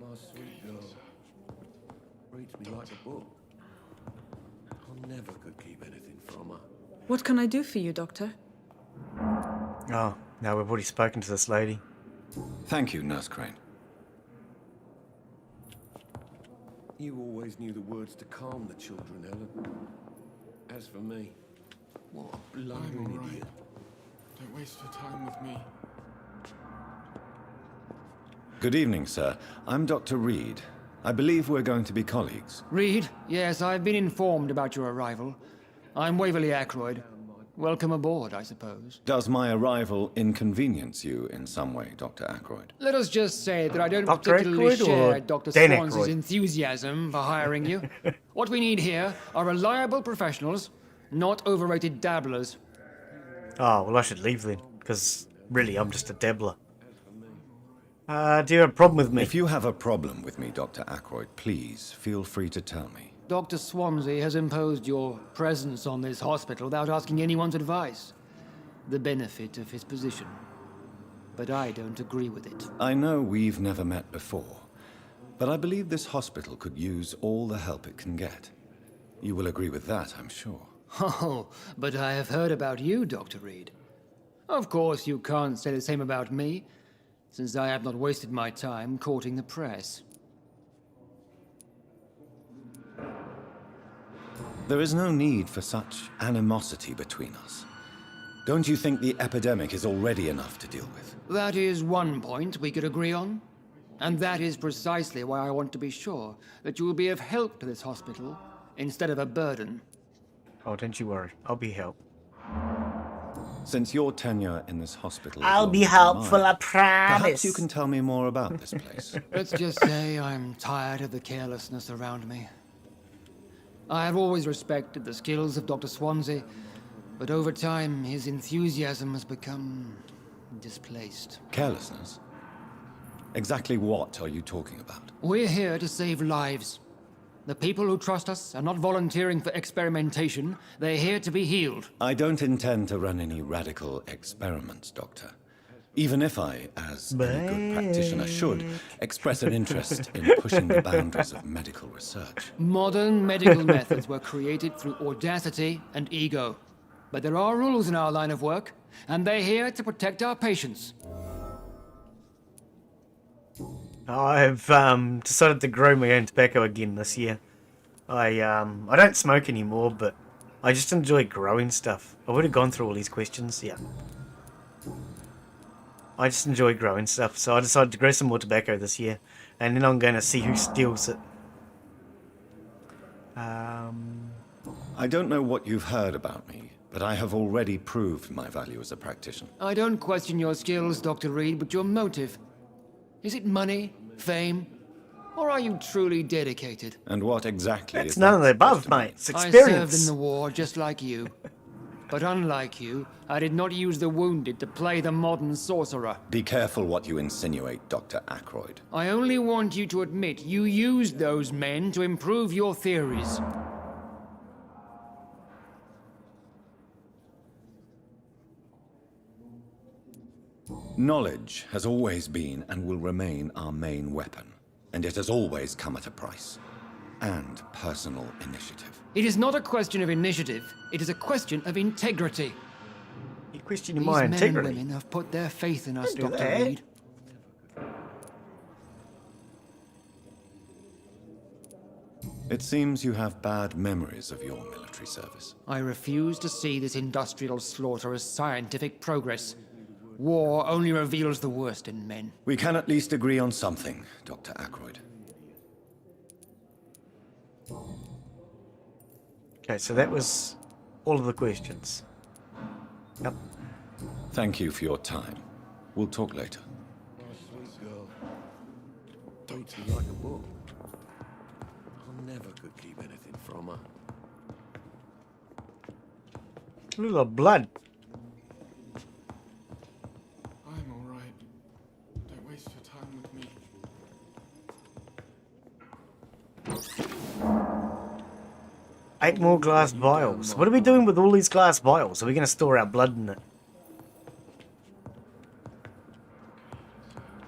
My sweet girl reads me like a book. I never could keep anything from her. What can I do for you, Doctor? Oh, no, we've already spoken to this lady. Thank you, Nurse Crane. You always knew the words to calm the children, Ellen. As for me, what a blundering idiot. Don't waste your time with me. Good evening, sir. I'm Dr. Reid. I believe we're going to be colleagues. Reid? Yes, I've been informed about your arrival. I'm Waverly Ackroyd. Welcome aboard, I suppose. Does my arrival inconvenience you in some way, Dr. Ackroyd? Let us just say that I don't Dr. particularly Ackroyd share or Dr. Dan Swansea's Aykroyd? enthusiasm for hiring you. What we need here are reliable professionals, not overrated dabblers. Oh, well, I should leave then, because really, I'm just a dabbler. Do you have a problem with me? If you have a problem with me, Dr. Ackroyd, please feel free to tell me. Dr. Swansea has imposed your presence on this hospital without asking anyone's advice. The benefit of his position. But I don't agree with it. I know we've never met before, but I believe this hospital could use all the help it can get. You will agree with that, I'm sure. Oh, but I have heard about you, Dr. Reid. Of course, you can't say the same about me, since I have not wasted my time courting the press. There is no need for such animosity between us. Don't you think the epidemic is already enough to deal with? That is one point we could agree on. And that is precisely why I want to be sure that you will be of help to this hospital, instead of a burden. Oh, don't you worry. I'll be help. Since your tenure in this hospital... I'll be helpful, I promise. Perhaps you can tell me more about this place. Let's just say I'm tired of the carelessness around me. I have always respected the skills of Dr. Swansea, but over time his enthusiasm has become displaced. Carelessness? Exactly what are you talking about? We're here to save lives. The people who trust us are not volunteering for experimentation. They're here to be healed. I don't intend to run any radical experiments, Doctor. Even if I, as any good practitioner should, express an interest in pushing the boundaries of medical research. Modern medical methods were created through audacity and ego. But there are rules in our line of work, and they're here to protect our patients. I've decided to grow my own tobacco again this year. I don't smoke anymore, but I just enjoy growing stuff. I would have gone through all these questions, yeah. I just enjoy growing stuff, so I decided to grow some more tobacco this year, and then I'm going to see who steals it. I don't know what you've heard about me, but I have already proved my value as a practitioner. I don't question your skills, Dr. Reid, but your motive. Is it money, fame, or are you truly dedicated? And what exactly It's is none of that the above, supposed to mate. It's I experience. served in the war just like you. But unlike you, I did not use the wounded to play the modern sorcerer. Be careful what you insinuate, Dr. Ackroyd. I only want you to admit you used those men to improve your theories. Knowledge has always been and will remain our main weapon, and it has always come at a price. And personal initiative. It is not a question of initiative, it is a question of integrity. You're questioning my These integrity. men and women have put their faith in us, Don't do Dr. that. Reid. It seems you have bad memories of your military service. I refuse to see this industrial slaughter as scientific progress. War only reveals the worst in men. We can at least agree on something, Dr. Ackroyd. Okay, so that was all of the questions. Yep. Thank you for your time. We'll talk later. My sweet girl. Don't you like a book? I never could keep anything from her. Look at the blood. I'm all right. Don't waste your time with me. 8 more glass vials. What are we doing with all these glass vials? Are we going to store our blood in it?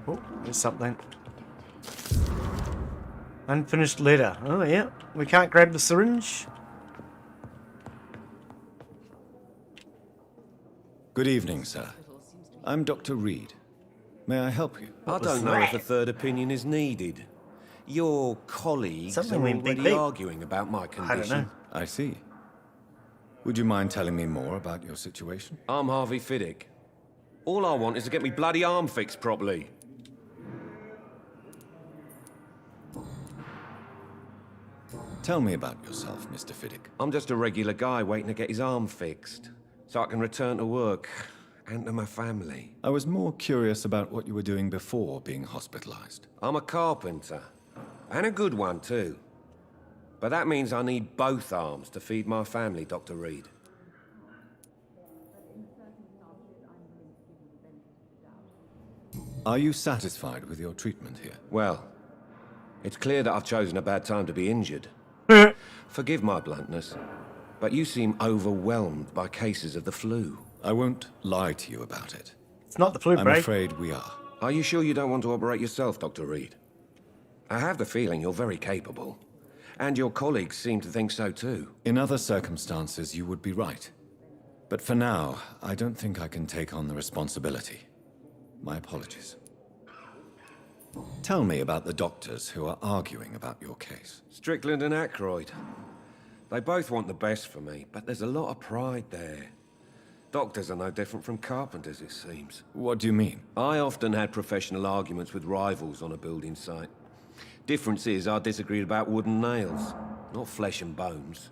Oh, there's something. Unfinished letter. Oh, yeah. We can't grab the syringe. Good evening, sir. I'm Dr. Reid. May I help you? I don't know if a third opinion is needed. Your colleagues Something are went already beep. arguing about my condition. I don't know. I see. Would you mind telling me more about your situation? I'm Harvey Fiddick. All I want is to get me bloody arm fixed properly. Tell me about yourself, Mr. Fiddick. I'm just a regular guy waiting to get his arm fixed, so I can return to work and to my family. I was more curious about what you were doing before being hospitalized. I'm a carpenter, and a good one too. But that means I need both arms to feed my family, Dr. Reid. Are you satisfied with your treatment here? Well, it's clear that I've chosen a bad time to be injured. Forgive my bluntness, but you seem overwhelmed by cases of the flu. I won't lie to you about it. It's not the flu, I'm break. afraid we are. Are you sure you don't want to operate yourself, Dr. Reid? I have the feeling you're very capable. And your colleagues seem to think so too. In other circumstances, you would be right. But for now, I don't think I can take on the responsibility. My apologies. Tell me about the doctors who are arguing about your case. Strickland and Ackroyd. They both want the best for me, but there's a lot of pride there. Doctors are no different from carpenters, it seems. What do you mean? I often had professional arguments with rivals on a building site. Difference is, I disagreed about wooden nails, not flesh and bones.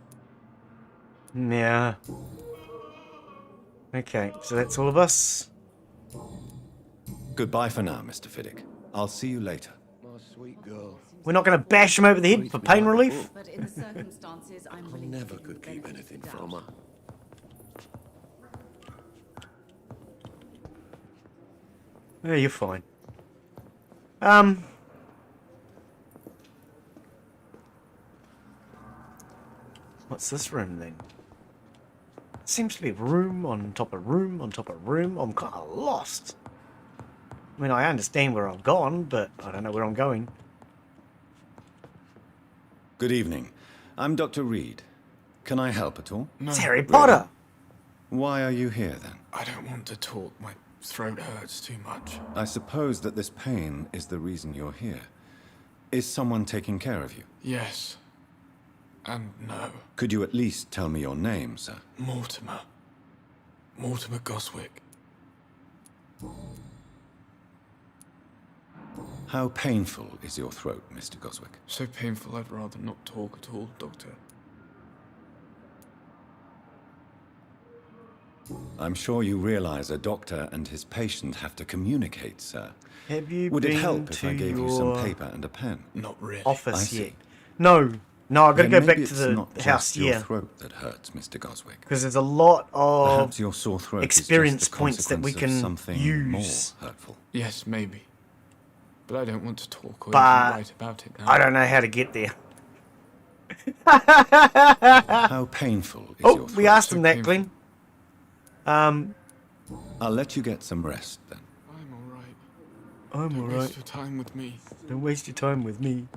Yeah. Okay, so that's all of us. Goodbye for now, Mr. Fiddick. I'll see you later. My sweet girl. We're not going to bash him over the head for pain relief? But in the circumstances, I'm I willing never to could give you keep the anything benefit of from the her. doubt. Yeah, you're fine. What's this room then? Seems to be room on top of room on top of room. I'm kind of lost. I mean, I understand where I've gone, but I don't know where I'm going. Good evening. I'm Dr. Reid. Can I help at all? No. It's Harry Potter! Why are you here then? I don't want to talk. My throat hurts too much. I suppose that this pain is the reason you're here. Is someone taking care of you? Yes. And no. Could you at least tell me your name, sir? Mortimer. Mortimer Goswick. How painful is your throat, Mr. Goswick? So painful I'd rather not talk at all, Doctor. I'm sure you realize a doctor and his patient have to communicate, sir. Have you Would been it help if to I gave you some your paper and a pen? Not really. office I yet? see. No, I've got to Then go maybe back to it's the not house just your here. throat that hurts, Mr. Goswick. Because there's a lot of Perhaps your sore throat experience is just the points that we consequence of can something use. more hurtful. Yes, maybe. But I don't want to talk or But even write about it now. I don't know how to get there. How painful is your throat? We asked him So that, painful. Glenn. I'll let you get some rest then. I'm alright. I'm Don't alright. waste your time with me. Don't waste your time with me.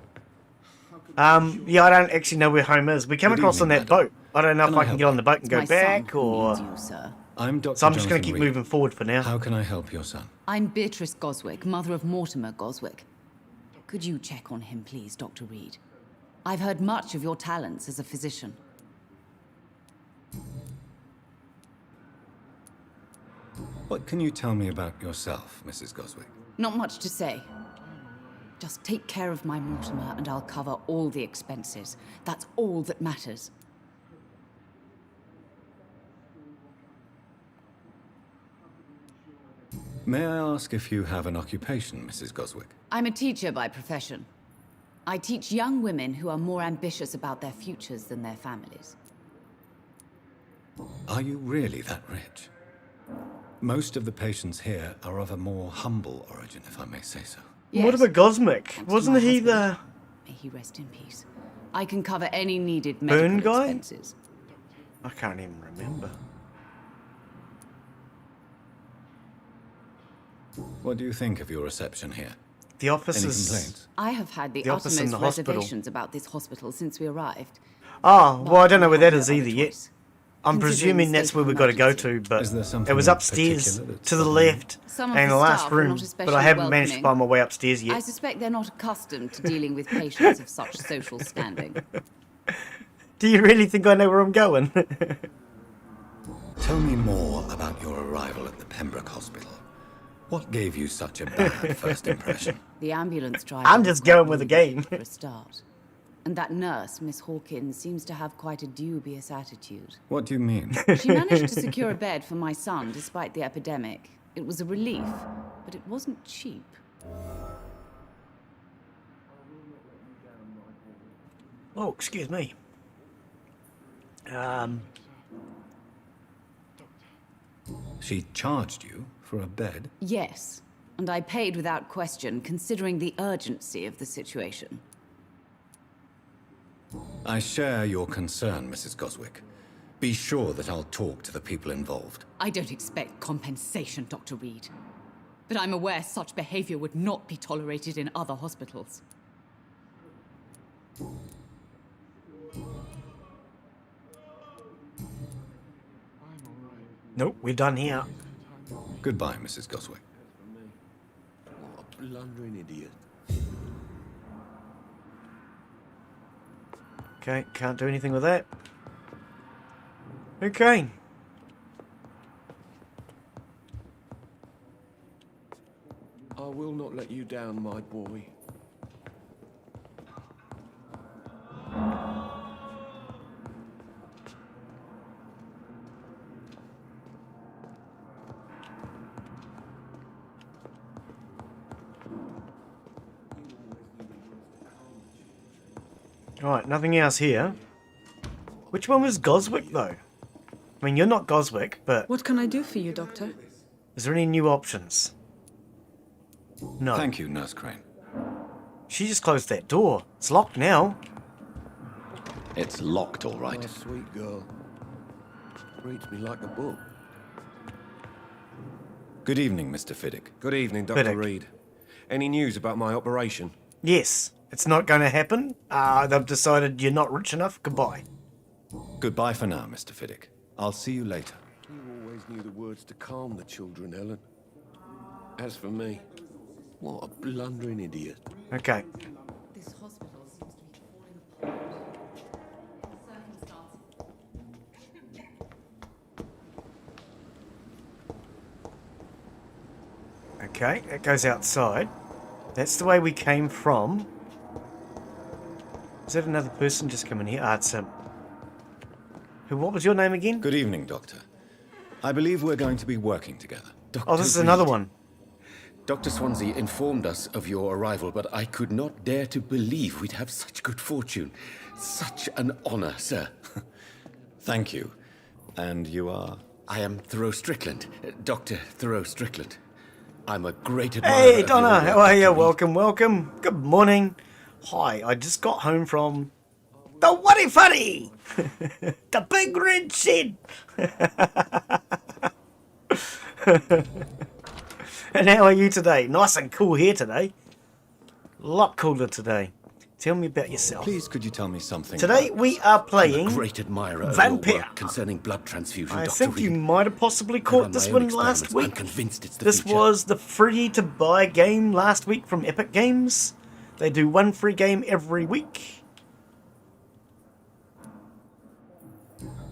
Yeah, I don't actually know where home is. We came Good across evening, on that madam. boat. I don't know Can if I I can help get on you? the boat and go My son back, who or... needs you, sir. I'm Dr. So I'm just going to Jonathan keep Reid. moving forward for now. How can I help your son? I'm Beatrice Goswick, mother of Mortimer Goswick. Could you check on him, please, Dr. Reid? I've heard much of your talents as a physician. What can you tell me about yourself, Mrs. Goswick? Not much to say. Just take care of my Mortimer and I'll cover all the expenses. That's all that matters. May I ask if you have an occupation, Mrs. Goswick? I'm a teacher by profession. I teach young women who are more ambitious about their futures than their families. Are you really that rich? Most of the patients here are of a more humble origin, if I may say so. Yes. What about Gosmic? Thanks to Wasn't my he husband. the May he rest in peace. I can cover any needed Burn medical guy? expenses. I can't even remember. What do you think of your reception here? The office Any is... complaints? I have had the The office in utmost the hospital. reservations about this hospital since we arrived. Oh, well, I don't know where that But is I have either no yet. choice. I'm Considering presuming the that's state where of we've got to go emergency. to, but Is there something it was in upstairs particular that's to the bothering you? left Some of and the the last staff are room, not but especially I haven't managed to welcoming. find my way upstairs I yet. suspect they're not accustomed to dealing with patients of such social standing. Do you really think I know where I'm going? Tell me more about your arrival at the Pembroke Hospital. What gave you such a bad first impression? The ambulance driver. I'm was just quite going with the rude, game. for a start. And that nurse, Miss Hawkins, seems to have quite a dubious attitude. What do you mean? She managed to secure a bed for my son despite the epidemic. It was a relief, but it wasn't cheap. Oh, excuse me. She charged you for a bed? Yes, and I paid without question, considering the urgency of the situation. I share your concern, Mrs. Goswick. Be sure that I'll talk to the people involved. I don't expect compensation, Dr. Reid. But I'm aware such behavior would not be tolerated in other hospitals. Nope, we're done here. Goodbye, Mrs. Goswick. What a blundering idiot. Okay, can't do anything with that. Okay. I will not let you down, my boy. Alright, nothing else here. Which one was Goswick, though? I mean, you're not Goswick, but What can I do for you, Doctor? is there any new options? No. Thank you, Nurse Crane. She just closed that door. It's locked now. It's locked, all right. My sweet girl. Reads me like a book. Good evening, Mr. Fiddick. Good evening, Dr. Fiddick. Reid. Any news about my operation? Yes, it's not going to happen. They've decided you're not rich enough. Goodbye. Goodbye for now, Mr. Fiddick. I'll see you later. You always knew the words to calm the children, Ellen. As for me, what a blundering idiot. Okay. This hospital seems to be falling apart. Okay, it goes outside. That's the way we came from. Is that another person just coming here? Ah, it's what was your name again? Good evening, Doctor. I believe we're going to be working together. Oh, this is another one. Dr. Swansea informed us of your arrival, but I could not dare to believe we'd have such good fortune. Such an honor, sir. Thank you. And you are? I am Thoreau Strickland, Dr. Thoreau Strickland. I'm a great admirer Hey, of Donna, your how work, are you? Dr. Reid. Welcome, welcome. Good morning. Hi, I just got home from the Waddy Fuddy! The big red shed! And how are you today? Nice and cool here today. A lot cooler today. Tell me about yourself. Please, could you tell me something? Today we are playing I'm a great admirer of your Vampyr. work concerning blood transfusion, I Dr. think Reid. you might have possibly I've caught run this my own one last experiments. week. I'm convinced it's the This future. was the free-to-buy game last week from Epic Games. They do one free game every week.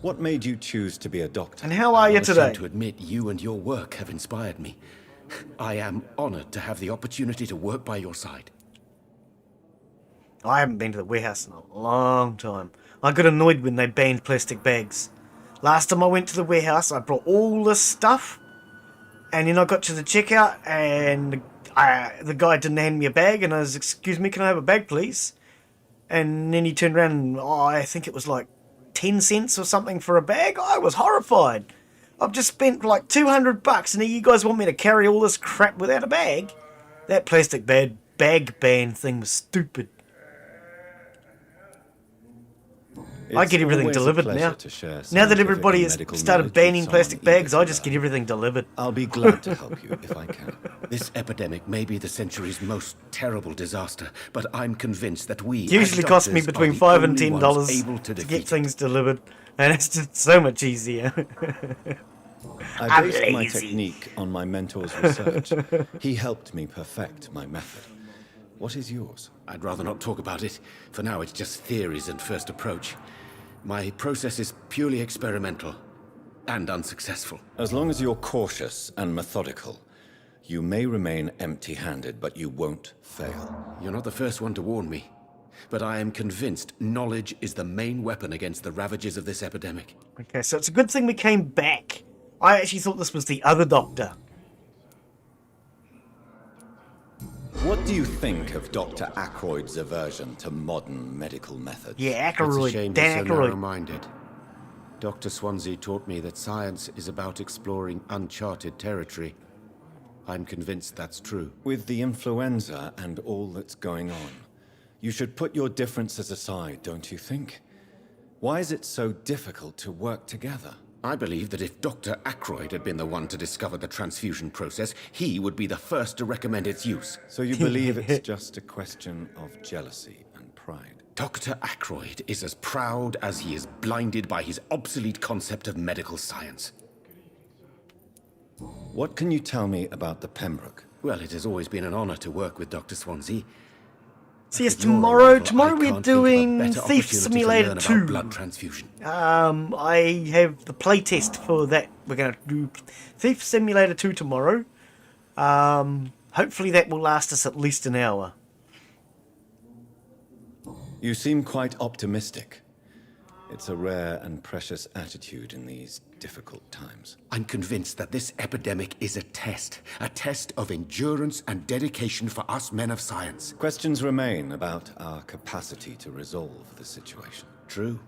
What made you choose to be a doctor? And how are you I'm today? ashamed to admit you and your work have inspired me. I am honored to have the opportunity to work by your side. I haven't been to the warehouse in a long time. I got annoyed when they banned plastic bags. Last time I went to the warehouse, I brought all this stuff, and then I got to the checkout, and the guy didn't hand me a bag, and I was, excuse me, can I have a bag, please? And then he turned around, and I think it was like 10 cents or something for a bag. I was horrified. I've just spent like $200, and now you guys want me to carry all this crap without a bag? That plastic bag ban thing was stupid. I get everything always a delivered pleasure now. to share Now that scientific everybody and has medical started knowledge banning with plastic someone bags, eager I to just get learn. everything delivered. I'll be glad to help you if I can. This epidemic may be the century's most terrible disaster, but I'm convinced that we It usually costs me between $5 and $10 able to to defeat get things delivered, and it's just so much easier. I I'm based my lazy. technique on my mentor's research. He helped me perfect my method. What is yours? I'd rather not talk about it. For now, it's just theories and first approach. My process is purely experimental and unsuccessful. As long as you're cautious and methodical, you may remain empty-handed, but you won't fail. You're not the first one to warn me, but I am convinced knowledge is the main weapon against the ravages of this epidemic. Okay, so it's a good thing we came back. I actually thought this was the other doctor. What do you think of Dr. Ackroyd's aversion to modern medical methods? Yeah, It's a Ackroyd. shame Dan he's so Ackroyd. narrow-minded. Dr. Swansea taught me that science is about exploring uncharted territory. I'm convinced that's true. With the influenza and all that's going on, you should put your differences aside, don't you think? Why is it so difficult to work together? I believe that if Dr. Ackroyd had been the one to discover the transfusion process, he would be the first to recommend its use. So you believe it's just a question of jealousy and pride? Dr. Ackroyd is as proud as he is blinded by his obsolete concept of medical science. What can you tell me about the Pembroke? Well, it has always been an honor to work with Dr. Swansea. See, it's With your tomorrow. arrival, Tomorrow I we're can't think of a doing better Thief opportunity to Simulator learn about 2. blood transfusion. I have the playtest for that. We're going to do Thief Simulator 2 tomorrow. Hopefully that will last us at least an hour. You seem quite optimistic. It's a rare and precious attitude in these difficult times. I'm convinced that this epidemic is a test of endurance and dedication for us men of science. Questions remain about our capacity to resolve the situation. True.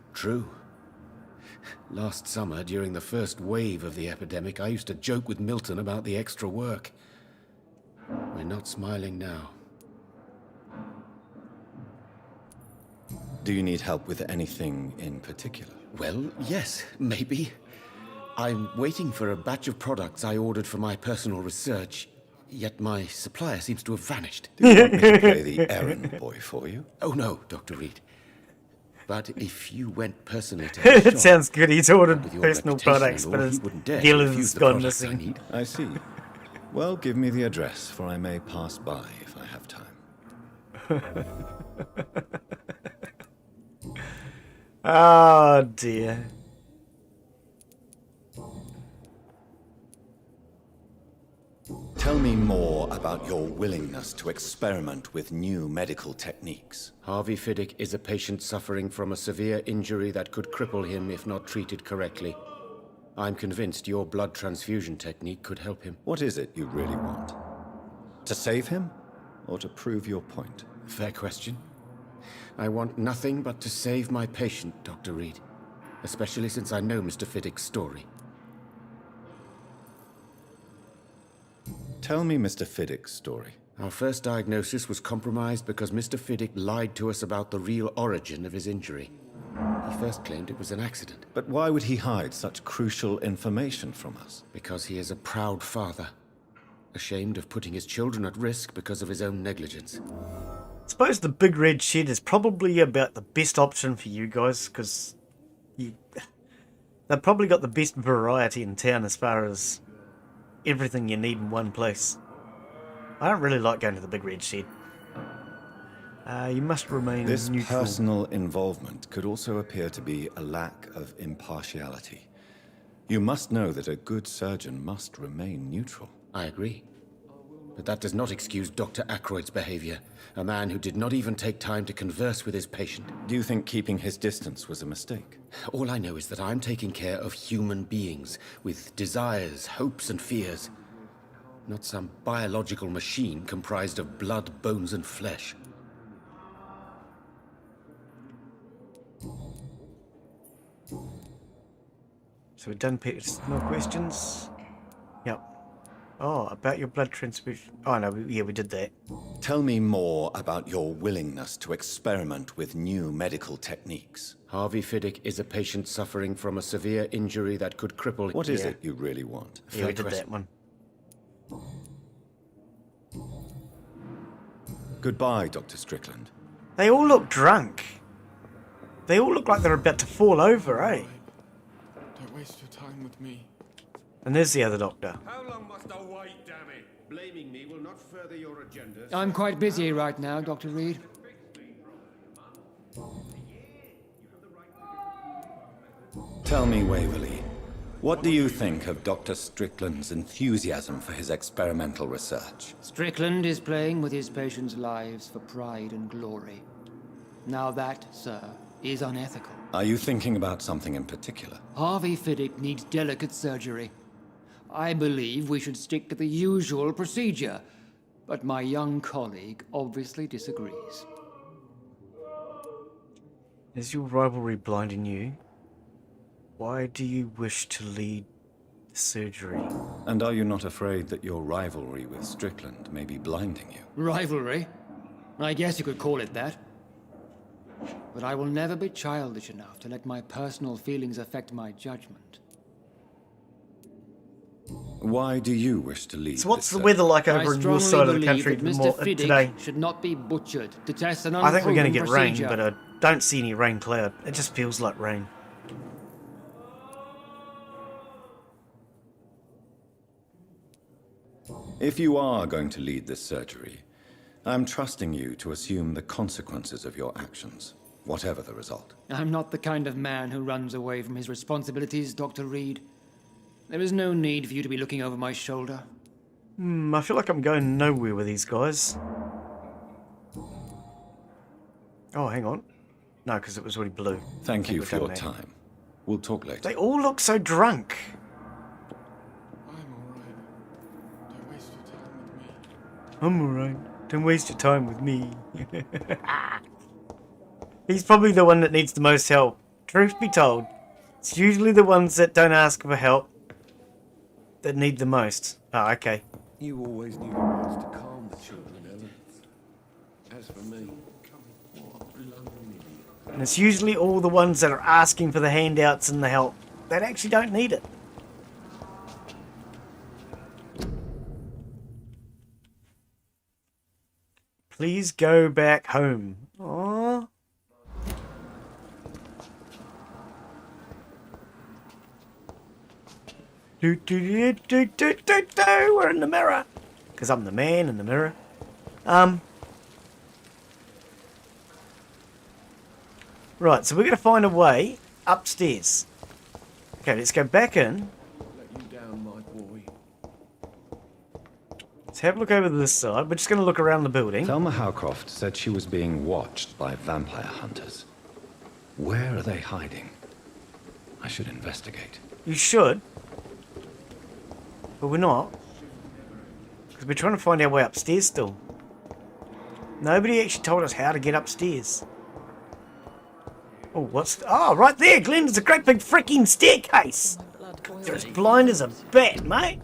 Last summer, during the first wave of the epidemic, I used to joke with Milton about the extra work. We're not smiling now. Do you need help with anything in particular? Well, yes, maybe. I'm waiting for a batch of products I ordered for my personal research, yet my supplier seems to have vanished. Do you want me to play the errand boy for you? Oh no, Dr. Reid. But if you went personally to the It shop, sounds good. He's ordered with your personal reputation products, and but all, his he wouldn't dare to dealer's refuse the gone products I missing. need. I see. Well, give me the address, for I may pass by if I have time. Oh dear. Tell me more about your willingness to experiment with new medical techniques. Harvey Fiddick is a patient suffering from a severe injury that could cripple him if not treated correctly. I'm convinced your blood transfusion technique could help him. What is it you really want? To save him, or to prove your point? Fair question. I want nothing but to save my patient, Dr. Reid. Especially since I know Mr. Fiddick's story. Tell me Mr. Fiddick's story. Our first diagnosis was compromised because Mr. Fiddick lied to us about the real origin of his injury. He first claimed it was an accident. But why would he hide such crucial information from us? Because he is a proud father. Ashamed of putting his children at risk because of his own negligence. I suppose the big red shed is probably about the best option for you guys, because they've probably got the best variety in town as far as everything you need in one place. I don't really like going to the big red shed. You must remain This neutral. personal involvement could also appear to be a lack of impartiality. You must know that a good surgeon must remain neutral. I agree. But that does not excuse Dr. Ackroyd's behavior. A man who did not even take time to converse with his patient. Do you think keeping his distance was a mistake? All I know is that I'm taking care of human beings with desires, hopes, and fears. Not some biological machine comprised of blood, bones, and flesh. So we're done, Peter. No questions? Yep. Oh, about your blood transfusion. Oh, no, yeah, we did that. Tell me more about your willingness to experiment with new medical techniques. Harvey Fiddick is a patient suffering from a severe injury that could cripple... What is it you really want? Yeah, we did that one. Goodbye, Dr. Strickland. They all look drunk. They all look like they're about to fall over, eh? Don't waste your time with me. And there's the other doctor. How long must I wait, damn it? Blaming me will not further your agenda. I'm quite busy right now, Dr. Reid. Tell me, Waverley, what do you think of Dr. Strickland's enthusiasm for his experimental research? Strickland is playing with his patients' lives for pride and glory. Now that, sir, is unethical. Are you thinking about something in particular? Harvey Fiddick needs delicate surgery. I believe we should stick to the usual procedure, but my young colleague obviously disagrees. Is your rivalry blinding you? Why do you wish to lead the surgery? And are you not afraid that your rivalry with Strickland may be blinding you? Rivalry? I guess you could call it that. But I will never be childish enough to let my personal feelings affect my judgment. Why do you wish to lead So what's this the weather like I over in your strongly side of the believe country that Mr. Fiddick today? should not be butchered to test an I think we're going to unproven get procedure. rain, but I don't see any rain cloud. It just feels like rain. If you are going to lead this surgery, I'm trusting you to assume the consequences of your actions, whatever the result. I'm not the kind of man who runs away from his responsibilities, Dr. Reid. There is no need for you to be looking over my shoulder. I feel like I'm going nowhere with these guys. Oh, hang on. No, because it was already blue. Thank you we're for done your there. time. We'll talk later. They all look so drunk. I'm alright. Don't waste your time with me. He's probably the one that needs the most help. Truth be told, it's usually the ones that don't ask for help that need the most. Oh, okay. You always knew the words to calm the children, Ellen. As for me, And it's usually all the ones that are asking for the handouts and the help that actually don't need it. Please go back home. Aww. Do, do, do, do, do, do, do. We're in the mirror. Because I'm the man in the mirror. Right, so we're going to find a way upstairs. Okay, let's go back in. Let you down, my boy. Let's have a look over to this side. We're just going to look around the building. Thelma Howcroft said she was being watched by vampire hunters. Where are they hiding? I should investigate. You should. But we're not. Because we're trying to find our way upstairs still. Nobody actually told us how to get upstairs. Oh, what's... Oh, right there, Glen. There's a great big freaking staircase. You're as blind as a bat, mate.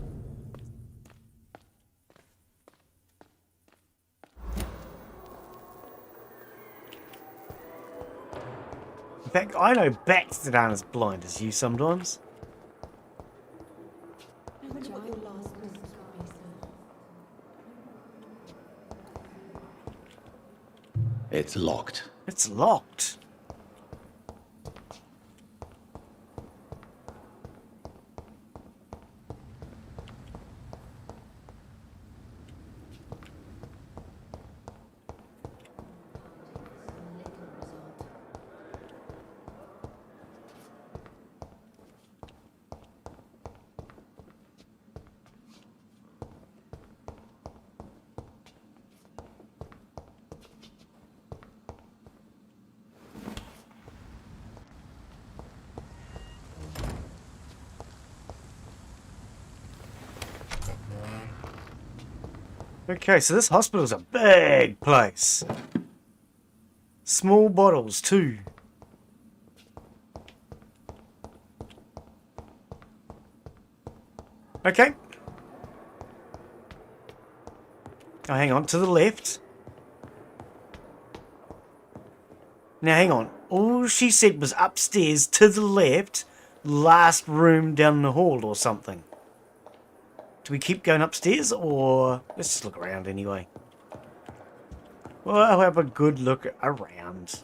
In fact, I know bats that aren't as blind as you sometimes. It's locked. It's locked. Okay, so this hospital's a big place. Small bottles, too. Okay. Oh, hang on, to the left. Now, hang on. All she said was upstairs, to the left, last room down the hall or something. Do we keep going upstairs, or... Let's just look around anyway. Well, I'll have a good look around.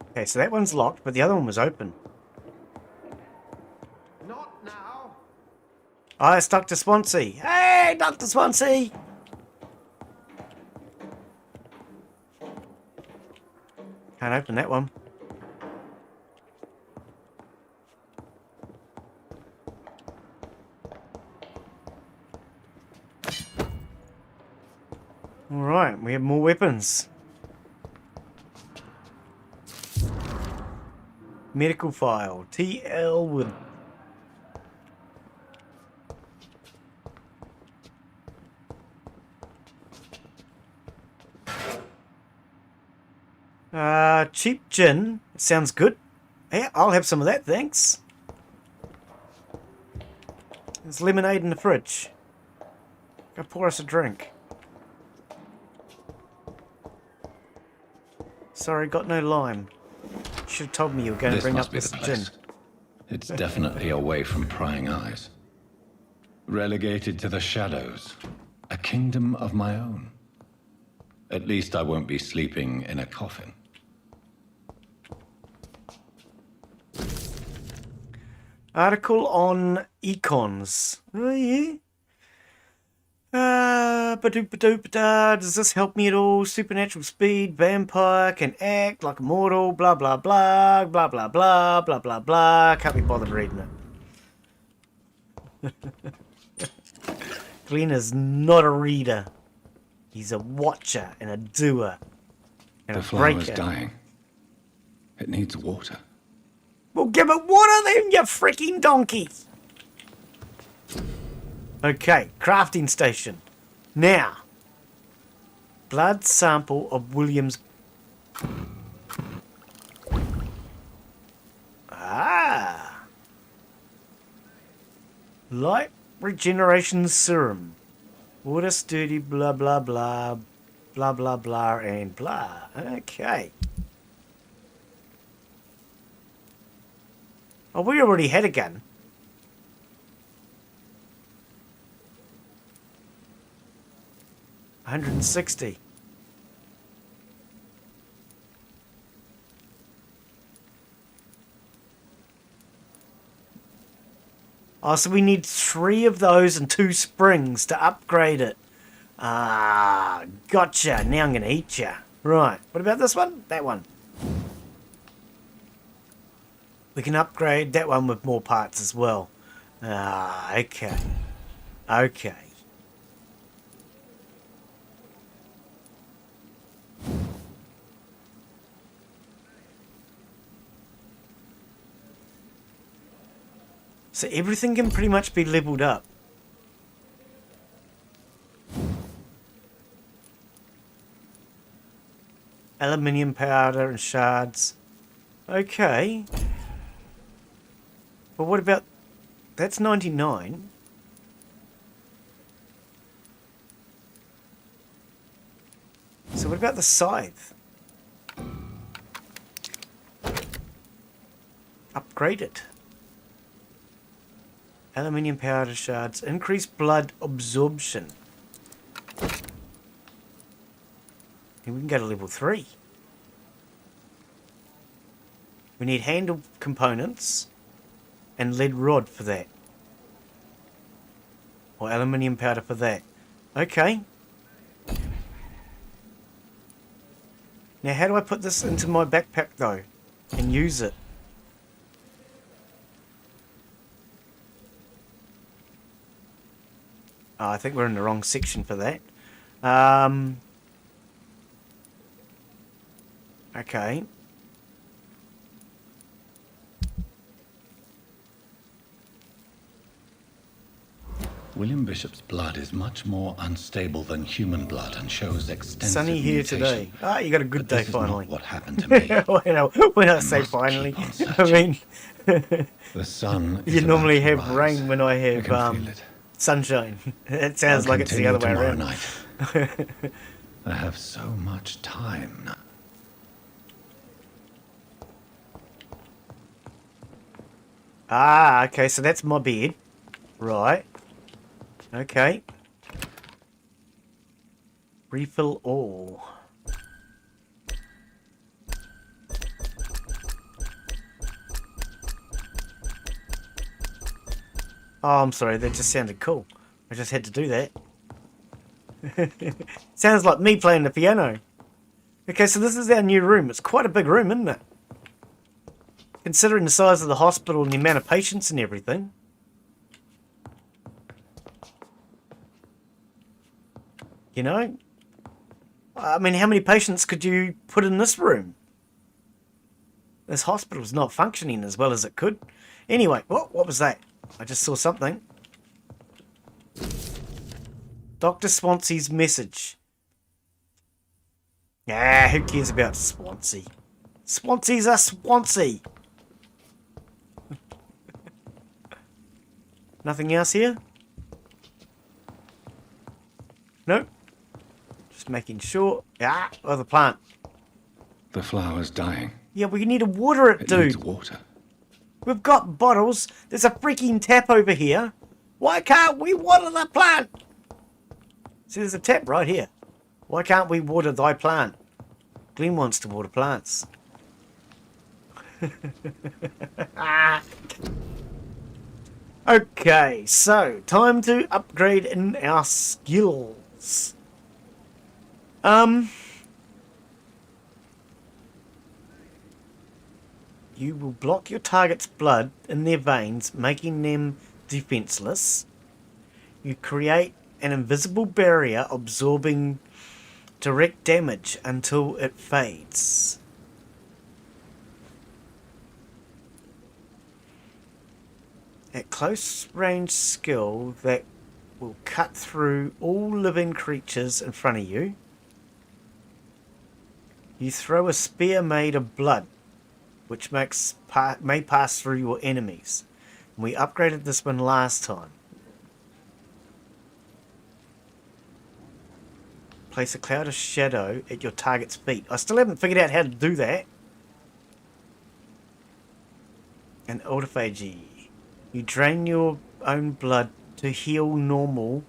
Okay, so that one's locked, but the other one was open. Not now. Oh, it's Dr. Swansea. Hey, Dr. Swansea! Can't open that one. Alright, we have more weapons. Medical file. TL with... cheap gin. Sounds good. Yeah, I'll have some of that, thanks. There's lemonade in the fridge. Go pour us a drink. Sorry, got no lime. Should have told me you were going to bring up this gin. It's definitely away from prying eyes. Relegated to the shadows. A kingdom of my own. At least I won't be sleeping in a coffin. Article on econs. Oh, yeah. Does this help me at all? Supernatural speed, vampire, can act like a mortal, blah blah blah, blah blah blah, blah blah blah. Can't be bothered reading it. Glen is not a reader. He's a watcher and a doer. And The flower is dying. It needs water. Well, give it water then, you freaking donkey! Okay, crafting station. Now, blood sample of William's... Ah! Light regeneration serum. Water sturdy, blah, blah, blah. Blah, blah, blah, and blah. Okay. Oh, we already had a gun. $160. Oh, so we need 3 of those and 2 springs to upgrade it. Ah, gotcha. Now I'm going to eat ya. Right. What about this one? That one. We can upgrade that one with more parts as well. Ah, okay. Okay. So everything can pretty much be leveled up. Aluminium powder and shards. Okay. But what about... That's 99. So what about the scythe? Upgrade it. Aluminium powder shards. Increase blood absorption. And we can go to level 3. We need handle components and lead rod for that. Or aluminium powder for that. Okay. Now how do I put this into my backpack though? And use it? Oh, I think we're in the wrong section for that. Okay. William Bishop's blood is much more unstable than human blood and shows extensive Sunny here mutation. today. Ah, you got a good But day this is not finally. what happened to me. when I say finally, I mean The sun is you about normally to have rise. rain when I You have can feel it. sunshine. It sounds I'll like it's the other way continue around. tomorrow night. I have so much time now. Ah, okay, so that's my bed. Right. Okay. Refill all. Oh, I'm sorry, that just sounded cool. I just had to do that. Sounds like me playing the piano. Okay, so this is our new room. It's quite a big room, isn't it? Considering the size of the hospital and the amount of patients and everything. You know? I mean, how many patients could you put in this room? This hospital's not functioning as well as it could. Anyway, what was that? I just saw something. Dr. Swansea's message. Ah, who cares about Swansea? Swansea's a Swansea. Nothing else here? Nope. Just making sure. Ah, oh, the plant. The flower's dying. Yeah, we need to water it, dude. Needs water. We've got bottles. There's a freaking tap over here. Why can't we water the plant? See, there's a tap right here. Why can't we water thy plant? Glen wants to water plants. Okay, so time to upgrade in our skills. You will block your target's blood in their veins, making them defenseless. You create an invisible barrier absorbing direct damage until it fades. A close range skill that will cut through all living creatures in front of you. You throw a spear made of blood, which may pass through your enemies. We upgraded this one last time. Place a cloud of shadow at your target's feet. I still haven't figured out how to do that. And autophagy. You drain your own blood to heal normal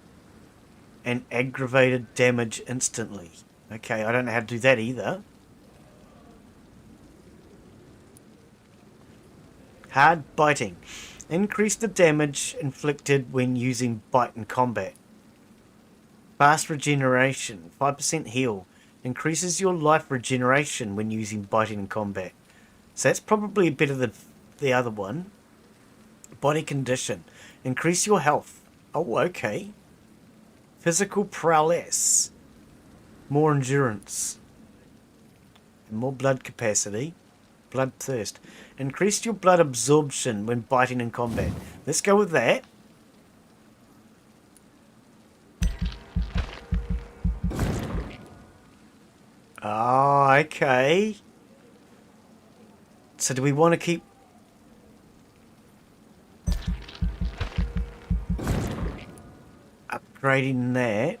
and aggravated damage instantly. Okay, I don't know how to do that either. Hard biting. Increase the damage inflicted when using bite in combat. Fast regeneration. 5% heal. Increases your life regeneration when using biting in combat. So that's probably better than the other one. Body condition. Increase your health. Oh, okay. Physical prowess. More endurance. More blood capacity. Bloodthirst. Increase your blood absorption when biting in combat. Let's go with that. Oh, okay. So do we want to keep... upgrading that?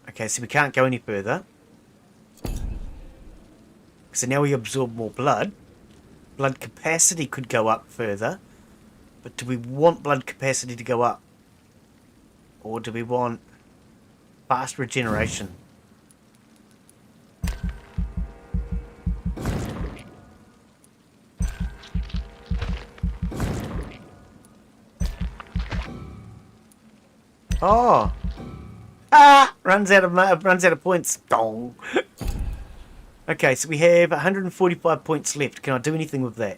Okay, so we can't go any further. So now we absorb more blood. Blood capacity could go up further. But do we want blood capacity to go up? Or do we want fast regeneration? Oh! Ah! Runs out of points. Dong. Okay, so we have 145 points left. Can I do anything with that?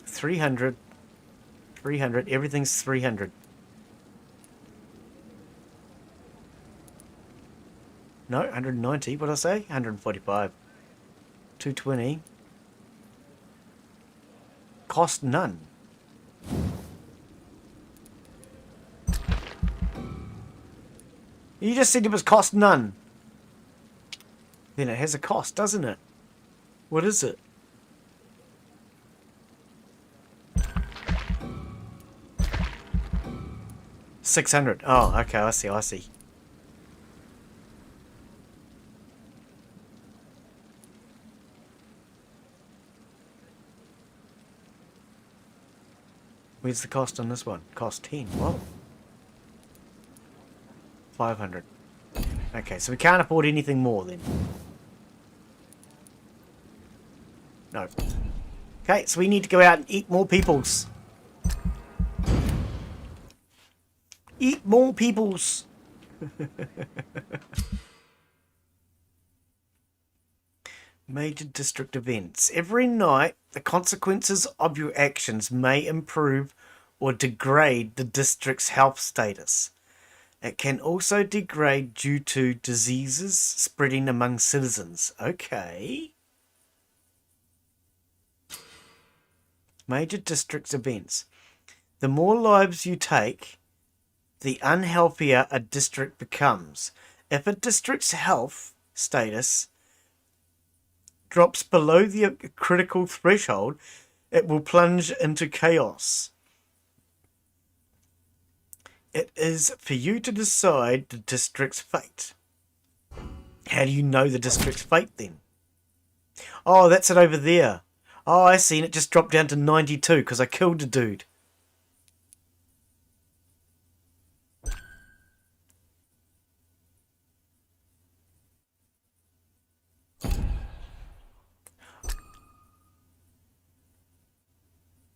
300. 300. Everything's 300. No, 190. What did I say? 145. 220. Cost none. You just said it was cost none. Then it has a cost, doesn't it? What is it? $600. Oh, okay, I see, I see. Where's the cost on this one? Cost 10. Whoa. 500. Okay, so we can't afford anything more then. No. Okay, so we need to go out and eat more peoples. Eat more peoples. Major district events. Every night, the consequences of your actions may improve or degrade the district's health status. It can also degrade due to diseases spreading among citizens. Okay. Major district events. The more lives you take, the unhealthier a district becomes. If a district's health status drops below the critical threshold, it will plunge into chaos. It is for you to decide the district's fate. How do you know the district's fate then? Oh, that's it over there. Oh, I see. And it just dropped down to 92 because I killed a dude.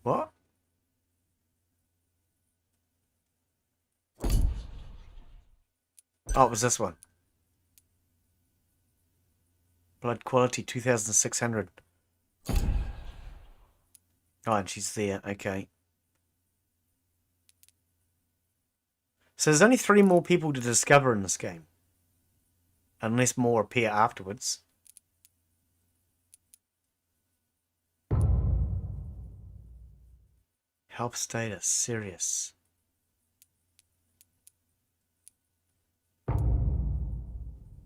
What? Oh, it was this one. Blood quality 2,600. Oh, and she's there. Okay. So there's only 3 more people to discover in this game. Unless more appear afterwards. Health status, serious.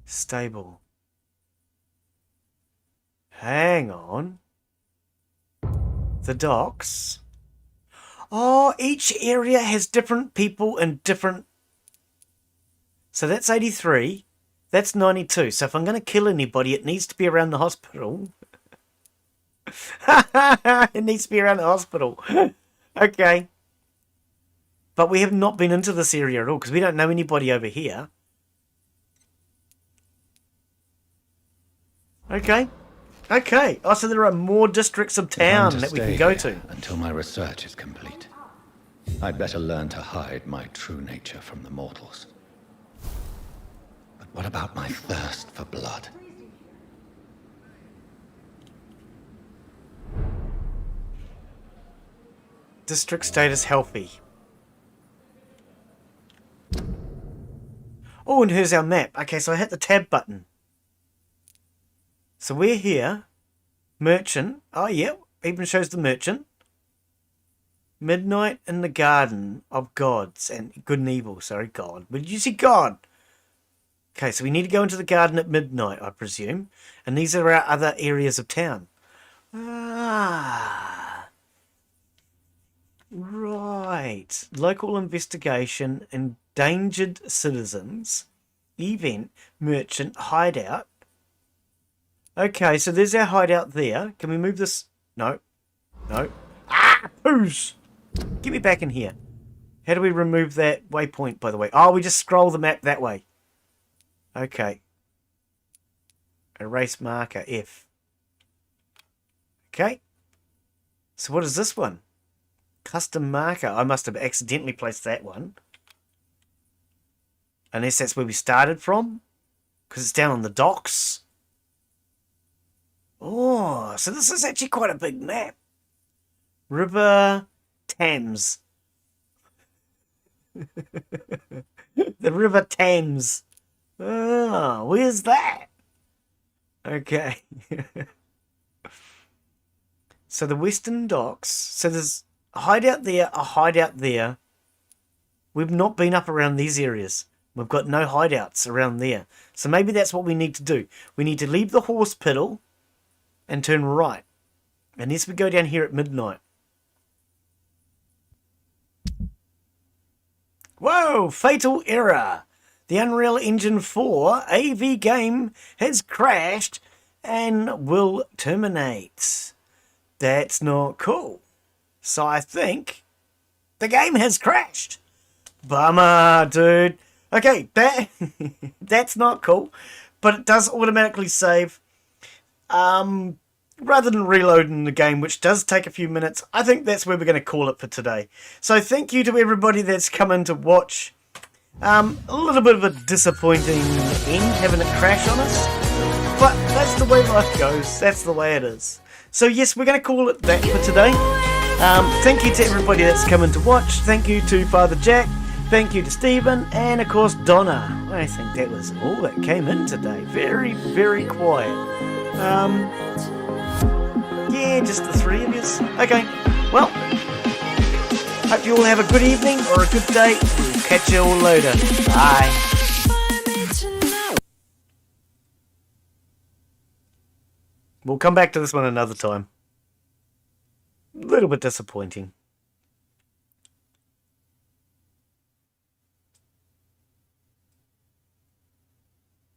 Stable. Hang on. The docks. Oh, each area has different people and different So that's 83. That's 92. So if I'm going to kill anybody, it needs to be around the hospital. It needs to be around the hospital. Okay. But we have not been into this area at all because we don't know anybody over here. Okay. Okay. Oh, so there are more districts of town that we can go to. Until my research is complete. I'd better learn to hide my true nature from the mortals. But what about my thirst for blood? District status healthy. Oh, and here's our map. Okay, so I hit the tab button. So we're here. Merchant. Oh, yeah. Even shows the merchant. Midnight in the Garden of Gods. And good and evil. Sorry, God. But did you see God? Okay, so we need to go into the garden at midnight, I presume. And these are our other areas of town. Ah. Right. Local investigation. Endangered citizens. Event. Merchant. Hideout. Okay, so there's our hideout there. Can we move this? No. No. Ah! Poos! Get me back in here. How do we remove that waypoint, by the way? Oh, we just scroll the map that way. Okay. Erase marker, F. Okay. So what is this one? Custom marker. I must have accidentally placed that one. Unless that's where we started from. Because it's down on the docks. Oh, so this is actually quite a big map. River Thames. The River Thames. Oh, where's that? Okay. So the Western Docks. So there's a hideout there, a hideout there. We've not been up around these areas. We've got no hideouts around there. So maybe that's what we need to do. We need to leave the horse piddle and turn right. Unless we go down here at midnight. Whoa! Fatal error! The Unreal Engine 4 AV game has crashed and will terminate. That's not cool. So I think the game has crashed. Bummer, dude. Okay, that's not cool. But it does automatically save. Rather than reloading the game, which does take a few minutes, I think that's where we're going to call it for today. So thank you to everybody that's come in to watch. A little bit of a disappointing end, having it crash on us. But that's the way life goes. That's the way it is. So yes, we're going to call it that for today. Thank you to everybody that's come in to watch. Thank you to Father Jack. Thank you to Stephen. And of course, Donna. I think that was all that came in today. Very, very quiet. Yeah, just the three of us. Okay, well, hope you all have a good evening or a good day. We'll catch you all later. Bye. We'll come back to this one another time. A little bit disappointing.